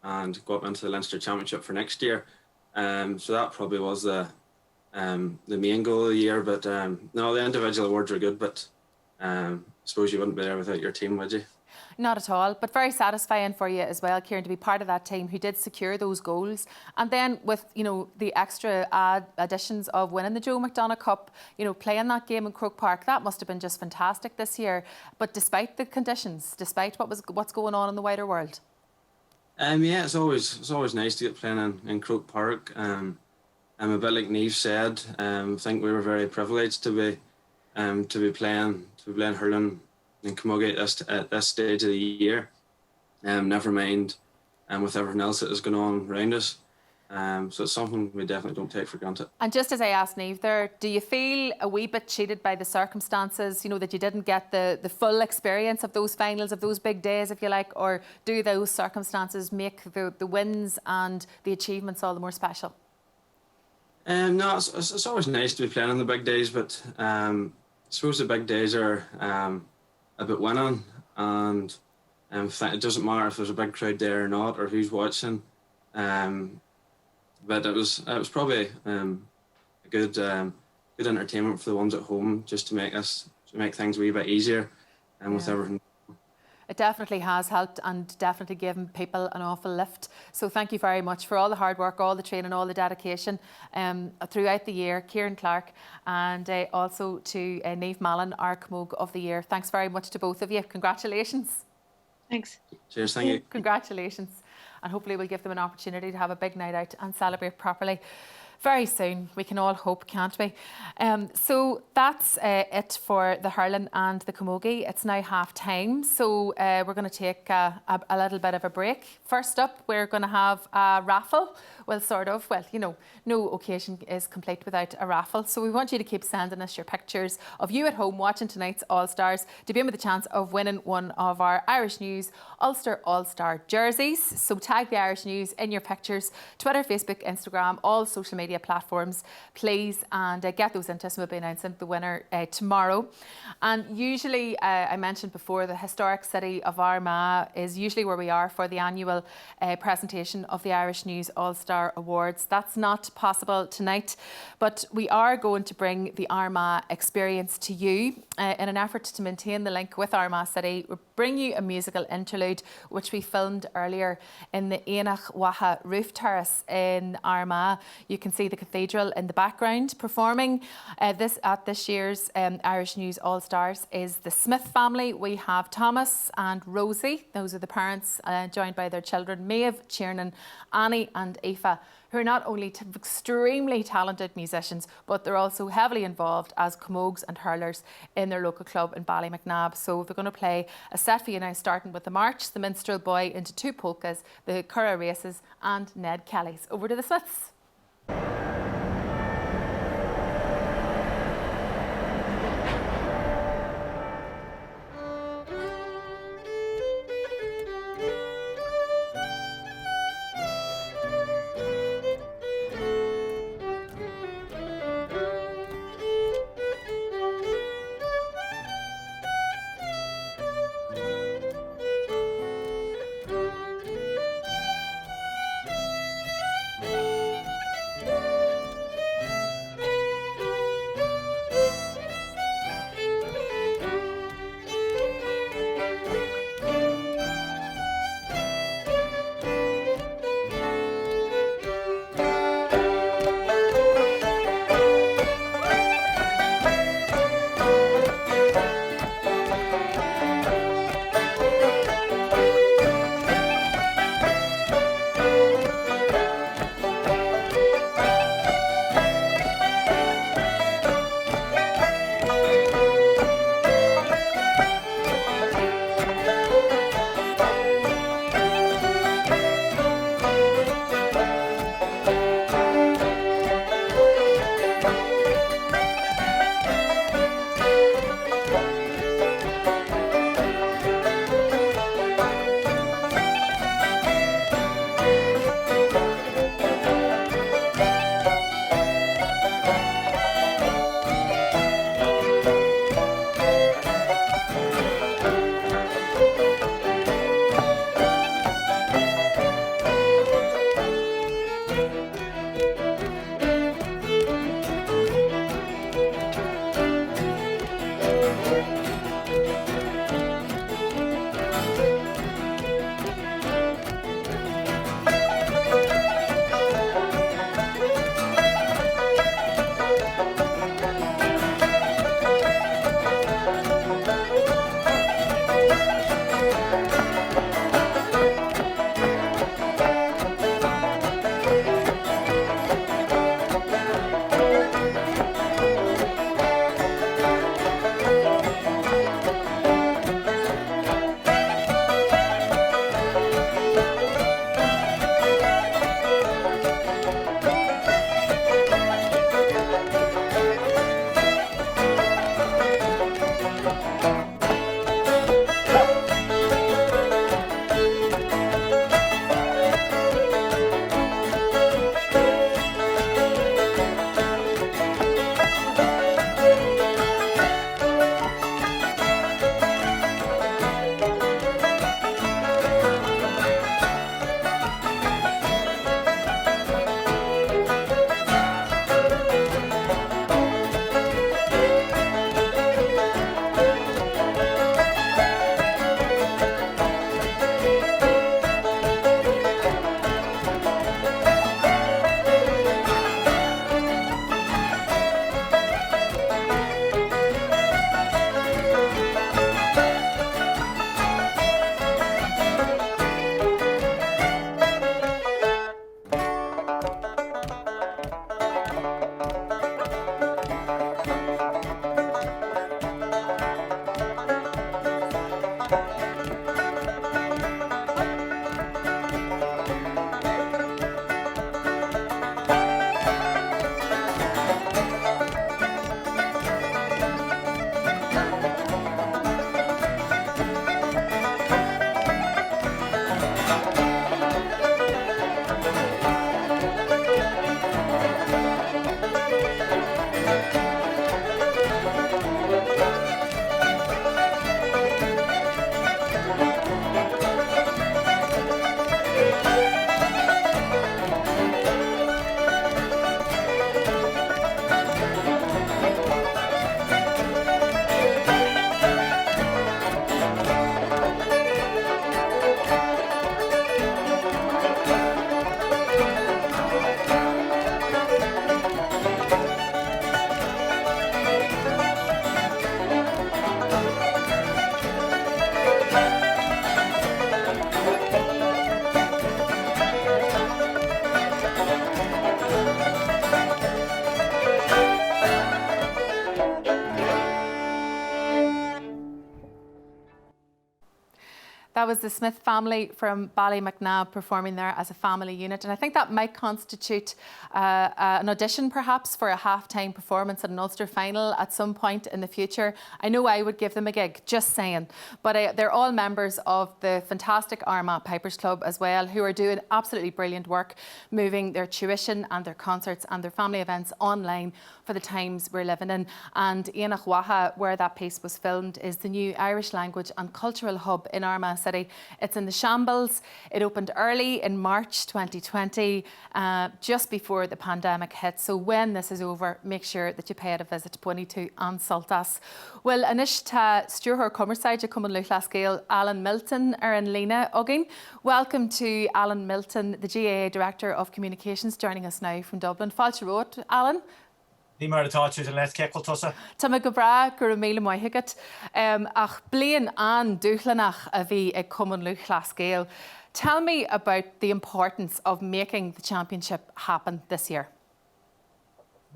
and go up into the Leinster Championship for next year. So that probably was the main goal of the year. But no, the individual awards are good, but I suppose you wouldn't be there without your team, would you? Not at all, but very satisfying for you as well, Kieran, to be part of that team who did secure those goals. And then with, the extra additions of winning the Joe McDonagh Cup, playing that game in Croke Park, that must have been just fantastic this year. But despite the conditions, despite what's going on in the wider world. Yeah, it's always nice to get playing in Croke Park. A bit like Neve said, I think we were very privileged to be playing hurling in Camogie at this stage of the year. Never mind, with everything else that is going on around us. So it's something we definitely don't take for granted. And just as I asked Neve there, do you feel a wee bit cheated by the circumstances, you know, that you didn't get the full experience of those finals, of those big days, if you like, or do those circumstances make the wins and the achievements all the more special? No, it's always nice to be playing on the big days, but I suppose the big days are about winning, and it doesn't matter if there's a big crowd there or not, or who's watching. But it was probably a good entertainment for the ones at home, just to make things a wee bit easier, and with everything. It definitely has helped and definitely given people an awful lift. So thank you very much for all the hard work, all the training, all the dedication throughout the year. Kieran Clark and also to Neve Mallon, our Camogue of the Year. Thanks very much to both of you. Congratulations. Thanks. Cheers, thank you. Congratulations. And hopefully we'll give them an opportunity to have a big night out and celebrate properly very soon. We can all hope, can't we? So that's it for the hurling and the camogie. It's now half time, so we're going to take a little bit of a break. First up, we're going to have a raffle. Well, sort of. Well, you know, no occasion is complete without a raffle. So we want you to keep sending us your pictures of you at home watching tonight's All-Stars to be in with the chance of winning one of our Irish News Ulster All-Star jerseys. So tag the Irish News in your pictures, Twitter, Facebook, Instagram, all social media platforms, please, and get those into us. We'll be announcing the winner tomorrow. And usually, I mentioned before, the historic city of Armagh is usually where we are for the annual presentation of the Irish News All-Star Awards. That's not possible tonight, but we are going to bring the Armagh experience to you in an effort to maintain the link with Armagh City. We'll bring you a musical interlude which we filmed earlier in the Éanach Waha roof terrace in Armagh. You can see the cathedral in the background. Performing at this year's Irish News All-Stars is the Smith family. We have Thomas and Rosie. Those are the parents, joined by their children, Maeve, Tiernan, Annie and Aoife, who are not only extremely talented musicians, but they're also heavily involved as camogues and hurlers in their local club in Ballymacnab. So they're going to play a set for you now, starting with the March, the Minstrel Boy into two polkas, the Curra Races and Ned Kelly's. Over to the Smiths. That was the Smith family from Ballymacnabb performing there as a family unit. And I think that might constitute an audition perhaps for a half-time performance at an Ulster final at some point in the future. I know I would give them a gig, just saying. But they're all members of the fantastic Armagh Pipers Club as well, who are doing absolutely brilliant work, moving their tuition and their concerts and their family events online for the times we're living in. And Éanach Waha, where that piece was filmed, is the new Irish language and cultural hub in Armagh City. It's in the shambles. It opened early in March 2020, just before the pandemic hit. So when this is over, make sure that you pay it a visit to Buiney and Saltas. Well, Anishta Stuart Comerside, Cumann Luclascale, Alan Milton, Erin Lena Ugging. Welcome to Alan Milton, the GAA Director of Communications, joining us now from Dublin. Fáilte Road, Alan. Ní mar atá tú den leith ceol tusa. Tá me go bra gur míle maithigat ach blian an dúchlanach a bhí ag Cumann Luclascale. Tell me about the importance of making the championship happen this year.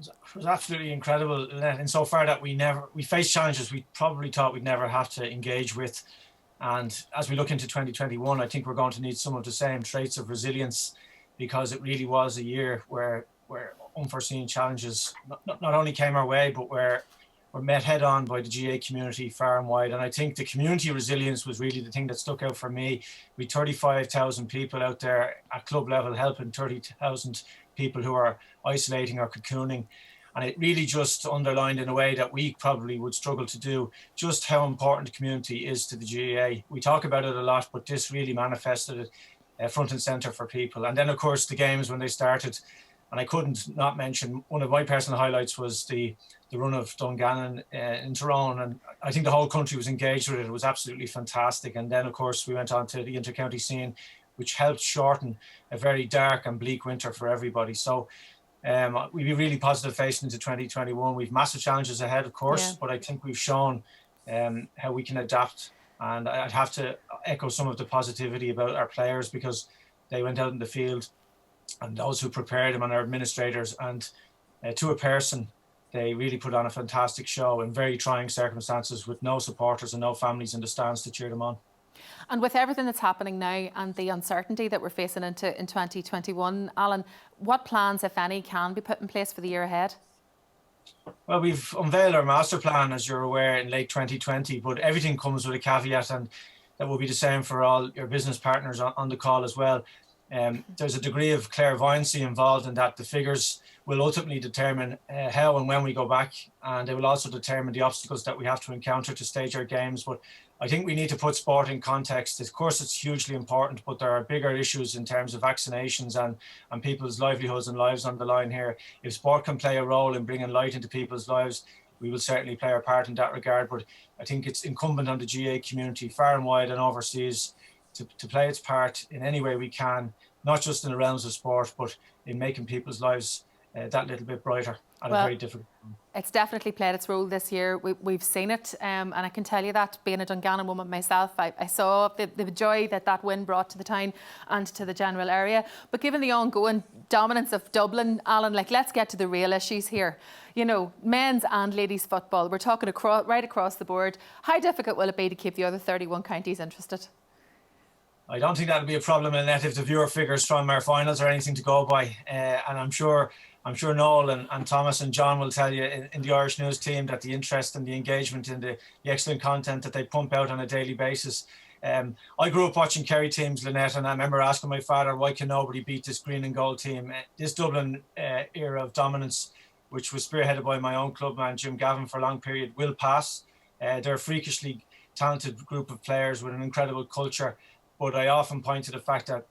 It was absolutely incredible insofar that we faced challenges we probably thought we'd never have to engage with. And as we look into 2021, I think we're going to need some of the same traits of resilience, because it really was a year where unforeseen challenges not only came our way, but were met head on by the GA community far and wide. And I think the community resilience was really the thing that stuck out for me. We 35,000 people out there at club level helping 30,000 people who are isolating or cocooning. And it really just underlined in a way that we probably would struggle to do just how important the community is to the GAA. We talk about it a lot, but this really manifested it front and centre for people. And then of course the games when they started, and I couldn't not mention, one of my personal highlights was the run of Dungannon in Tyrone, and I think the whole country was engaged with it. It was absolutely fantastic. And then of course we went on to the inter-county scene, which helped shorten a very dark and bleak winter for everybody. So we'd be really positive facing into 2021. We've massive challenges ahead, of course, but I think we've shown how we can adapt. And I'd have to echo some of the positivity about our players, because they went out in the field, and those who prepared them and our administrators, and to a person, they really put on a fantastic show in very trying circumstances with no supporters and no families in the stands to cheer them on. And with everything that's happening now and the uncertainty that we're facing in 2021, Alan, what plans, if any, can be put in place for the year ahead? Well, we've unveiled our master plan, as you're aware, in late 2020, but everything comes with a caveat, and that will be the same for all your business partners on the call as well. There's a degree of clairvoyancy involved in that. The figures will ultimately determine how and when we go back, and they will also determine the obstacles that we have to encounter to stage our games. But I think we need to put sport in context. Of course, it's hugely important, but there are bigger issues in terms of vaccinations and people's livelihoods and lives on the line here. If sport can play a role in bringing light into people's lives, we will certainly play our part in that regard. But I think it's incumbent on the GA community far and wide and overseas to play its part in any way we can, not just in the realms of sport, but in making people's lives that little bit brighter at a very difficult time. It's definitely played its role this year. We've seen it, and I can tell you that, being a Dungannon woman myself, I saw the joy that win brought to the town and to the general area. But given the ongoing dominance of Dublin, Alan, let's get to the real issues here. You know, men's and ladies football, we're talking right across the board. How difficult will it be to keep the other 31 counties interested? I don't think that'll be a problem, Annette, if the viewer figures from our finals are anything to go by. And I'm sure Noel and Thomas and John will tell you in the Irish News team that the interest and the engagement in the excellent content that they pump out on a daily basis. I grew up watching Kerry teams, Lynette, and I remember asking my father, why can nobody beat this green and gold team? This Dublin era of dominance, which was spearheaded by my own clubman, Jim Gavin, for a long period, will pass. They're a freakishly talented group of players with an incredible culture. But I often point to the fact that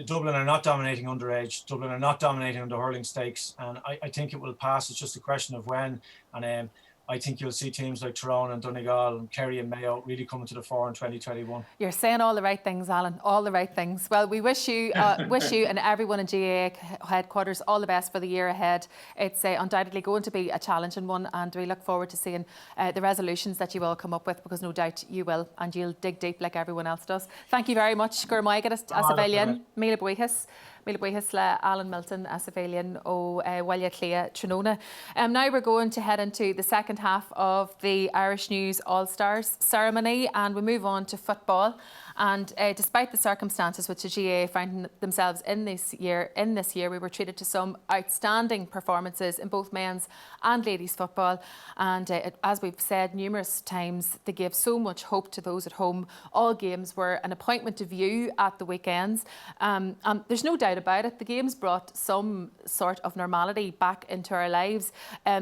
Dublin are not dominating underage. Dublin are not dominating under hurling stakes. And I think it will pass. It's just a question of when. And I think you'll see teams like Tyrone and Donegal and Kerry and Mayo really coming to the fore in 2021. You're saying all the right things, Alan, all the right things. Well, we wish you and everyone in GAA headquarters all the best for the year ahead. It's undoubtedly going to be a challenging one, and we look forward to seeing the resolutions that you will come up with, because no doubt you will, and you'll dig deep like everyone else does. Thank you very much. Gur maigat as a bhailian, míle buíochas. Míle buíochas le Alan Milton as a bhailian ó Bhaile Clia Tróna. Now we're going to head into the second half of the Irish News All-Stars ceremony, and we move on to football. And despite the circumstances which the GAA find themselves in this year, we were treated to some outstanding performances in both men's and ladies football. And as we've said numerous times, they gave so much hope to those at home. All games were an appointment to view at the weekends. There's no doubt about it, the games brought some sort of normality back into our lives.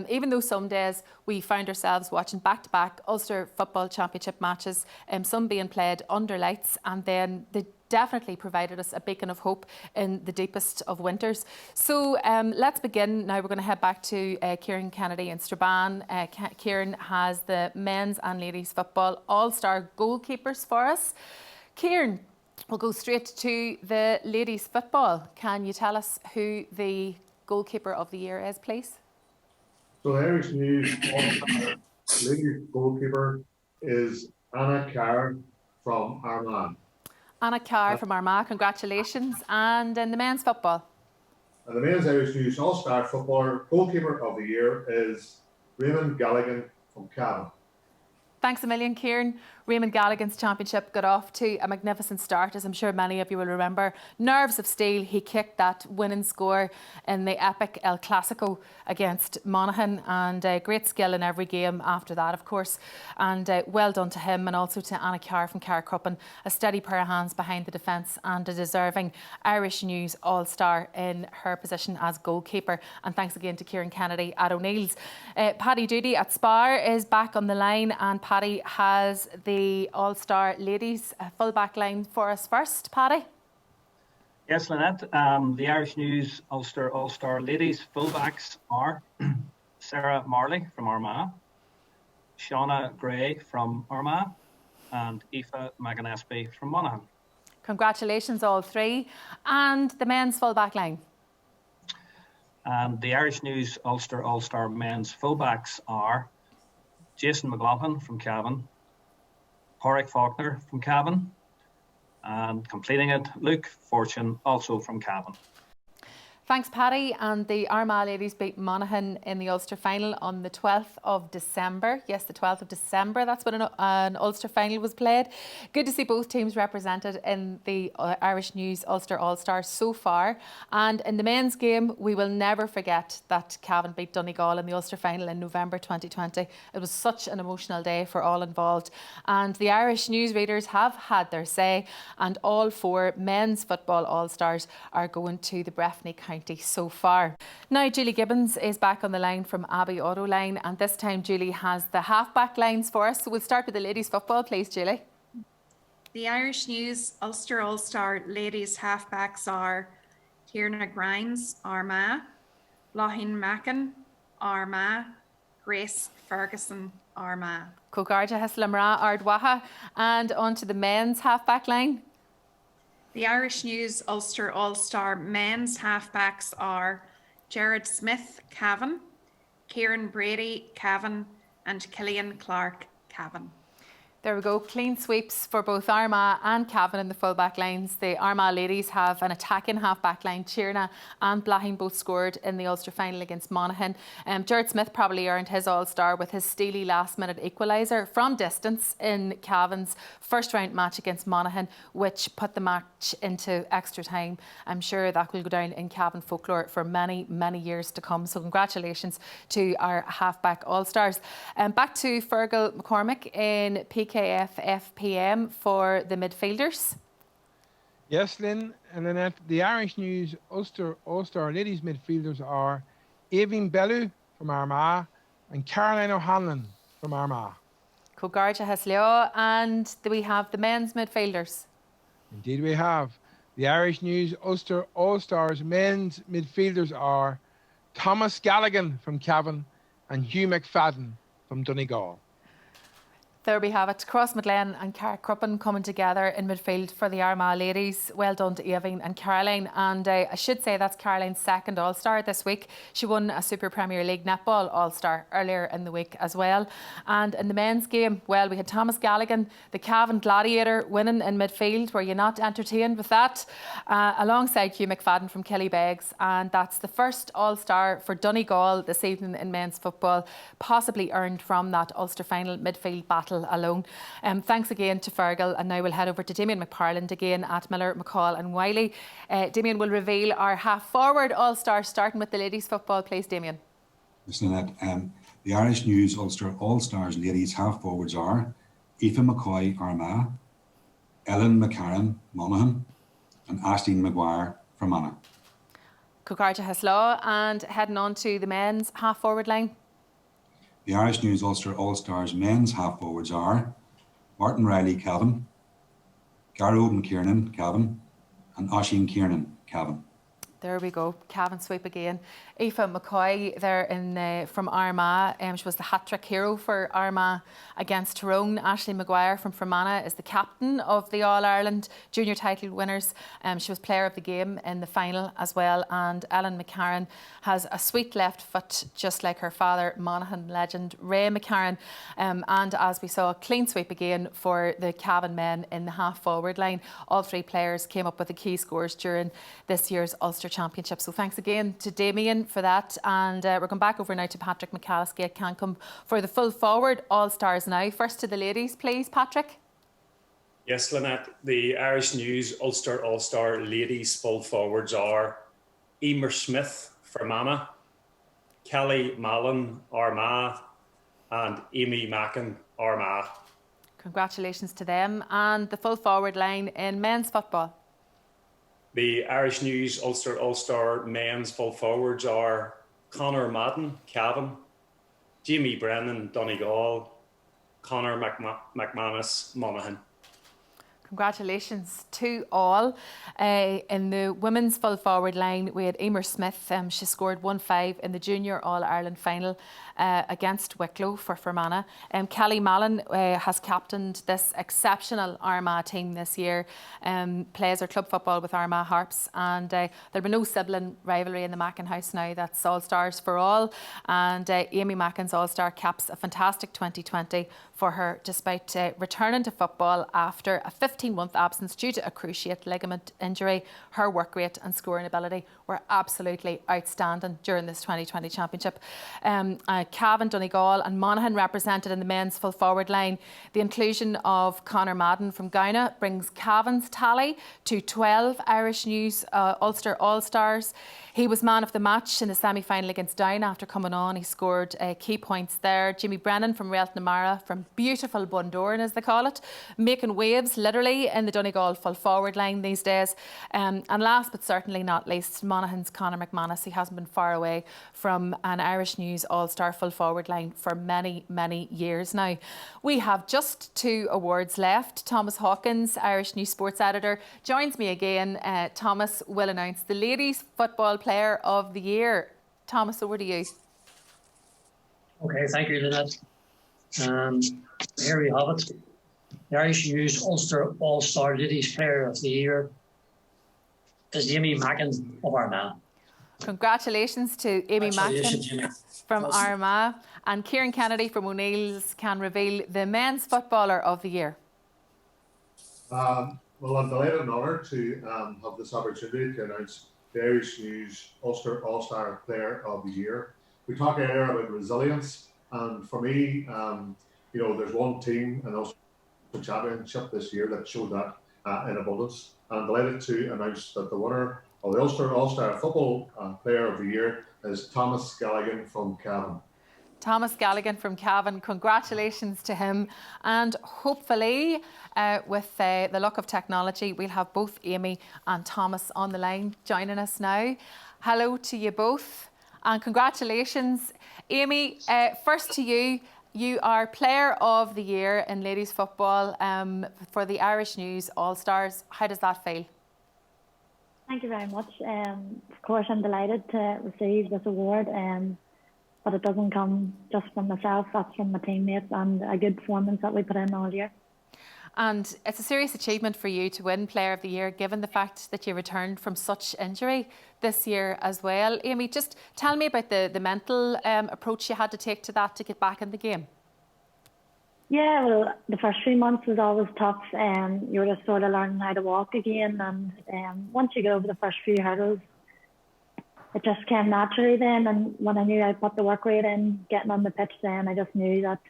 Even though some days we found ourselves watching back-to-back Ulster Football Championship matches, some being played under lights, and then they definitely provided us a beacon of hope in the deepest of winters. So let's begin now. We're going to head back to Kieran Kennedy in Strabane. Kieran has the men's and ladies football all-star goalkeepers for us. Kieran, we'll go straight to the ladies football. Can you tell us who the goalkeeper of the year is, please? So the Irish News all-star ladies goalkeeper is Anna Carr from Armagh. Anna Carr from Armagh, congratulations. And in the men's football? And the men's Irish News all-star footballer goalkeeper of the year is Raymond Galligan from Cavan. Thanks a million, Kieran. Raymond Galligan's championship got off to a magnificent start, as I'm sure many of you will remember. Nerves of steel, he kicked that winning score in the epic El Clasico against Monaghan, and great skill in every game after that, of course. And well done to him, and also to Anna Carr from Carrickruppen, a steady pair of hands behind the defence and a deserving Irish News All-Star in her position as goalkeeper. And thanks again to Kieran Kennedy at O'Neill's. Paddy Doody at Spar is back on the line, and Paddy has the All-Star ladies full-back line for us first. Paddy? Yes, Lynette. The Irish News Ulster All-Star ladies full-backs are Sarah Marley from Armagh, Shauna Gray from Armagh, and Aoife McAnespie from Monaghan. Congratulations, all three. And the men's full-back line? And the Irish News Ulster All-Star men's full-backs are Jason McLaughlin from Cavan, Pádraig Faulkner from Cavan, and completing it, Luke Fortune, also from Cavan. Thanks, Paddy. And the Armagh ladies beat Monaghan in the Ulster final on the 12th of December. Yes, the 12th of December. That's when an Ulster final was played. Good to see both teams represented in the Irish News Ulster All-Stars so far. And in the men's game, we will never forget that Cavan beat Donegal in the Ulster final in November 2020. It was such an emotional day for all involved. And the Irish News readers have had their say, and all four men's football All-Stars are going to the Breffni County so far. Now Julie Gibbons is back on the line from Abbey Autoline, and this time Julie has the half-back lines for us. So we'll start with the ladies football, please, Julie. The Irish News Ulster All-Star ladies half-backs are Tierna Grimes, Armagh, Loughin Mackin, Armagh, Grace Ferguson, Armagh. Cogarja Heslamra Ardwaha. And on to the men's half-back line. The Irish News Ulster All-Star men's halfbacks are Gerard Smith, Cavan, Kieran Brady, Cavan, and Killian Clark, Cavan. There we go, clean sweeps for both Armagh and Cavan in the full-back lines. The Armagh ladies have an attacking half-back line. Tierna and Blahin both scored in the Ulster final against Monaghan. Gerard Smith probably earned his All-Star with his steely last-minute equaliser from distance in Cavan's first-round match against Monaghan, which put the match into extra time. I'm sure that will go down in Cavan folklore for many, many years to come. So congratulations to our half-back All-Stars. Back to Fergal McCormick in PKF FPM for the midfielders. Yes, Lynn and Lynette, the Irish News Ulster All-Star ladies midfielders are Aoibhinn Bellew from Armagh and Caroline O'Hanlon from Armagh. Cogarja Hesleo. And do we have the men's midfielders? Indeed we have. The Irish News Ulster All-Stars men's midfielders are Thomas Galligan from Cavan and Hugh McFadden from Donegal. There we have it. Crossmaglen and Carrickruppen coming together in midfield for the Armagh ladies. Well done to Aoibhinn and Caroline. And I should say that's Caroline's second All-Star this week. She won a Super Premier League Netball All-Star earlier in the week as well. And in the men's game, well, we had Thomas Galligan, the Cavan Gladiator, winning in midfield. Were you not entertained with that? Alongside Hugh McFadden from Kellybegs. And that's the first All-Star for Donegal this evening in men's football, possibly earned from that Ulster final midfield battle battle alone. Thanks again to Fergal, and now we'll head over to Damien McParland again at Miller, McCall and Wiley. Damien will reveal our half-forward all-stars, starting with the ladies' football, please, Damien. Listen to that. The Irish News Ulster All-Stars ladies half-forwards are Aoife McCoy Armagh, Ellen McCarran Monaghan and Aisling Maguire Fermanagh. Cócarta Haslaw, and heading on to the men's half-forward line. The Irish News Ulster All-Stars men's half-forwards are Martin Riley Cavan, Garrod McKiernan Cavan and Oisín Kiernan Cavan. There we go, Cavan sweep again. Aoife McCoy there from Armagh, she was the hat-trick hero for Armagh against Tyrone. Aisling Maguire from Fermanagh is the captain of the All-Ireland junior title winners. She was player of the game in the final as well. And Ellen McCarran has a sweet left foot, just like her father, Monaghan legend Ray McCarran. And as we saw, a clean sweep again for the Cavan men in the half-forward line. All three players came up with the key scores during this year's Ulster Championship. So thanks again to Damien for that. And we're going back over now to Patrick McCalskey at Cancom for the full forward all-stars now. First to the ladies, please, Patrick. Yes, Lynette. The Irish News Ulster All-Star ladies full forwards are Emer Smith Fermanagh, Kelly Mallon Armagh and Amy Mackin Armagh. Congratulations to them. And the full forward line in men's football. The Irish News Ulster All-Star men's full forwards are Conor Madden, Cavan, Jamie Brennan, Donegal, Conor McManus, Monaghan. Congratulations to all. In the women's full forward line, we had Emer Smith. She scored 1-5 in the Junior All-Ireland final against Wicklow for Fermanagh. Kelly Mallon has captained this exceptional Armagh team this year, plays her club football with Armagh Harps, and there'll be no sibling rivalry in the Mackin house now. That's All-Stars for all, and Amy Mackin's All-Star caps a fantastic 2020 for her, despite returning to football after a 15-month absence due to a cruciate ligament injury. Her work rate and scoring ability were absolutely outstanding during this 2020 championship. Cavan, Donegal and Monaghan represented in the men's full forward line. The inclusion of Conor Madden from Gowna brings Cavan's tally to 12 Irish News Ulster All-Stars. He was man of the match in the semi-final against Down after coming on. He scored key points there. Jimmy Brennan from Reltnamara, from beautiful Bundoran as they call it, making waves literally in the Donegal full forward line these days. And last but certainly not least, Monaghan's Conor McManus. He hasn't been far away from an Irish News All-Star full forward line for many, many years now. We have just 2 awards left. Thomas Hawkins, Irish News Sports Editor, joins me again. Thomas will announce the Ladies Football Player of the Year. Thomas, over to you. Okay, thank you, Lynette. Here we have it. The Irish News Ulster All-Star Ladies Player of the Year is Amy Mackin of Armagh. Congratulations to Amy Mackin from Armagh. And Kieran Kennedy from O'Neill's can reveal the Men's Footballer of the Year. Well, I'm delighted and honoured to have this opportunity to announce the Irish News Ulster All-Star Player of the Year. We talked earlier about resilience, and for me, you know, there's one team in the Ulster Championship this year that showed that in abundance. And I'm delighted to announce that the winner of the Ulster All-Star Football Player of the Year is Thomas Galligan from Cavan. Thomas Galligan from Cavan, congratulations to him. And hopefully, with the luck of technology, we'll have both Amy and Thomas on the line joining us now. Hello to you both and congratulations. Amy, first to you. You are Player of the Year in ladies football for the Irish News All-Stars. How does that feel? Thank you very much. Of course, I'm delighted to receive this award, but it doesn't come just from myself, that's from my teammates and a good performance that we put in all year. And it's a serious achievement for you to win Player of the Year, given the fact that you returned from such injury this year as well. Amy, just tell me about the mental approach you had to take to that to get back in the game. Yeah, well, the first 3 months was always tough. You were just sort of learning how to walk again. And once you get over the first few hurdles, it just came naturally then. And when I knew I put the work rate in, getting on the pitch then, I just knew that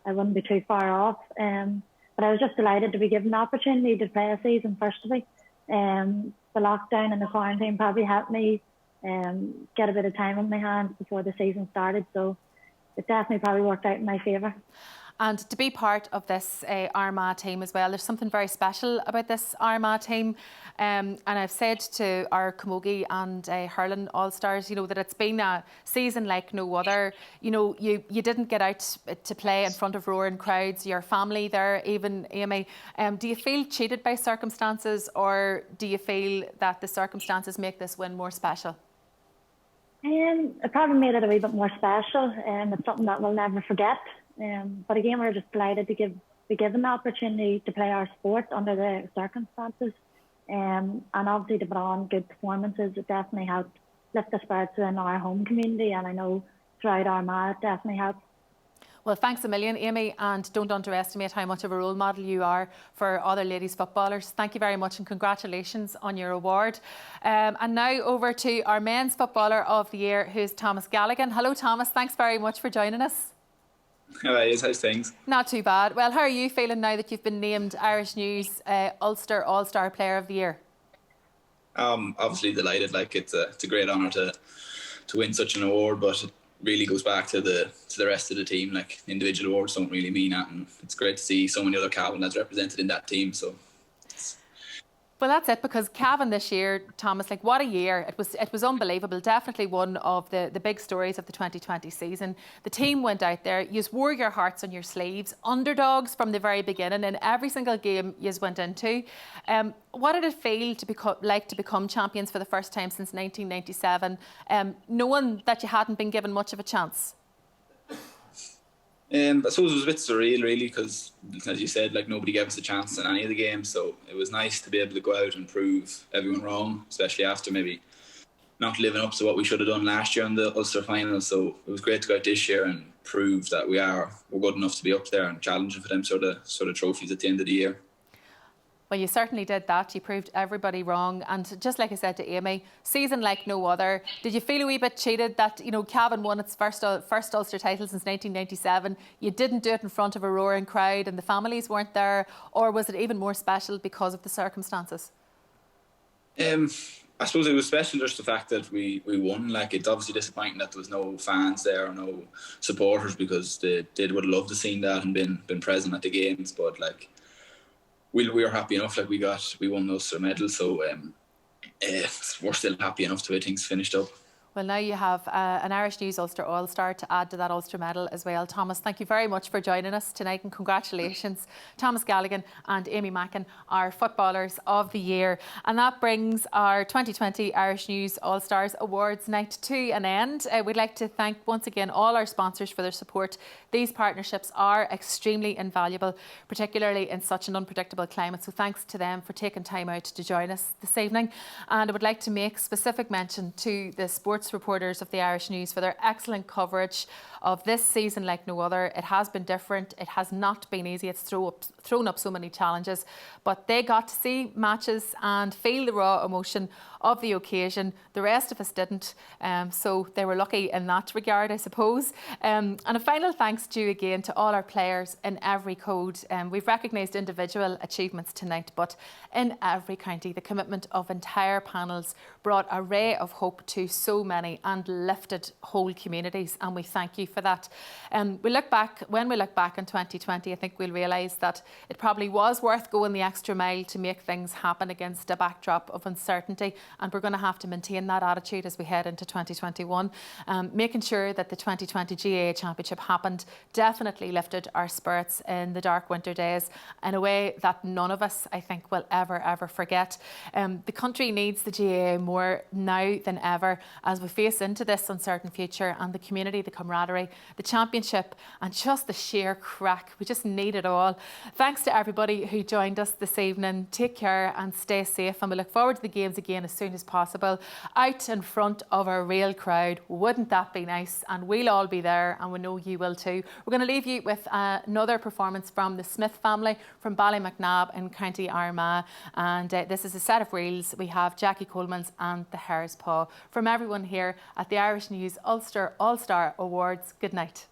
I wouldn't be too far off. But I was just delighted to be given the opportunity to play a season firstly. The lockdown and the quarantine probably helped me get a bit of time on my hands before the season started, so it definitely probably worked out in my favour. And to be part of this Armagh team as well, there's something very special about this Armagh team. And I've said to our Camogie and Hurling All-Stars, you know, that it's been a season like no other. You know, you didn't get out to play in front of roaring crowds, your family there, even Amy. Do you feel cheated by circumstances, or do you feel that the circumstances make this win more special? It probably made it a wee bit more special, and it's something that we'll never forget. But again, we're just delighted to be given the opportunity to play our sport under the circumstances. And obviously to put on good performances, it definitely helped lift the spirits in our home community, and I know throughout Armagh it definitely helped. Well, thanks a million, Amy, and don't underestimate how much of a role model you are for other ladies footballers. Thank you very much and congratulations on your award. And now over to our men's footballer of the year, who's Thomas Galligan. Hello, Thomas. Thanks very much for joining us. How are you? How's things? Not too bad. Well, how are you feeling now that you've been named Irish News Ulster All-Star Player of the Year? Obviously delighted. Like it's a great honour to win such an award, but it really goes back to the rest of the team. Like individual awards don't really mean that, and it's great to see so many other Cavan lads represented in that team. So. Well, that's it, because Cavan this year, Thomas, like what a year. It was unbelievable. Definitely one of the big stories of the 2020 season. The team went out there, you wore your hearts on your sleeves, underdogs from the very beginning in every single game you went into. What did it feel to become champions for the first time since 1997, knowing that you hadn't been given much of a chance? I suppose it was a bit surreal, really, because, as you said, like nobody gave us a chance in any of the games. So it was nice to be able to go out and prove everyone wrong, especially after maybe not living up to what we should have done last year in the Ulster final. So it was great to go out this year and prove that we're good enough to be up there and challenging for them sort of trophies at the end of the year. Well, you certainly did that. You proved everybody wrong. And just like I said to Amy, season like no other. Did you feel a wee bit cheated that, you know, Cavan won its first Ulster title since 1997? You didn't do it in front of a roaring crowd and the families weren't there? Or was it even more special because of the circumstances? I suppose it was special just the fact that we won. Like, it's obviously disappointing that there was no fans there or no supporters, because they would have loved to seen that and been present at the games. But like, we were happy enough. Like we won the Ulster medal, so we're still happy enough to get things finished up. Well, now you have an Irish News Ulster All-Star to add to that Ulster medal as well. Thomas, thank you very much for joining us tonight, and congratulations. Thomas Galligan and Amy Mackin, our Footballers of the Year. And that brings our 2020 Irish News All-Stars Awards night to an end. We'd like to thank once again all our sponsors for their support. These partnerships are extremely invaluable, particularly in such an unpredictable climate. So thanks to them for taking time out to join us this evening. And I would like to make specific mention to the sports reporters of the Irish News for their excellent coverage of this season like no other. It has been different. It has not been easy. It's thrown up so many challenges, but they got to see matches and feel the raw emotion of the occasion. The rest of us didn't, so they were lucky in that regard, I suppose. And a final thanks due again to all our players in every code. We've recognised individual achievements tonight, but in every county, the commitment of entire panels brought a ray of hope to so many and lifted whole communities, and we thank you for that. When we look back in 2020, I think we'll realise that it probably was worth going the extra mile to make things happen against a backdrop of uncertainty, and we're going to have to maintain that attitude as we head into 2021. Making sure that the 2020 GAA Championship happened definitely lifted our spirits in the dark winter days in a way that none of us, I think, will ever forget. The country needs the GAA more now than ever as we face into this uncertain future, and the community, the camaraderie, the championship, and just the sheer crack. We just need it all. Thanks to everybody who joined us this evening. Take care and stay safe, and we look forward to the games again as soon as possible, out in front of a real crowd. Wouldn't that be nice? And we'll all be there, and we know you will too. We're going to leave you with another performance from the Smith family from Ballymacnab in County Armagh, and this is a set of reels. We have Jackie Coleman's and the Hare's Paw. From everyone here at the Irish News Ulster All-Star Awards, good night.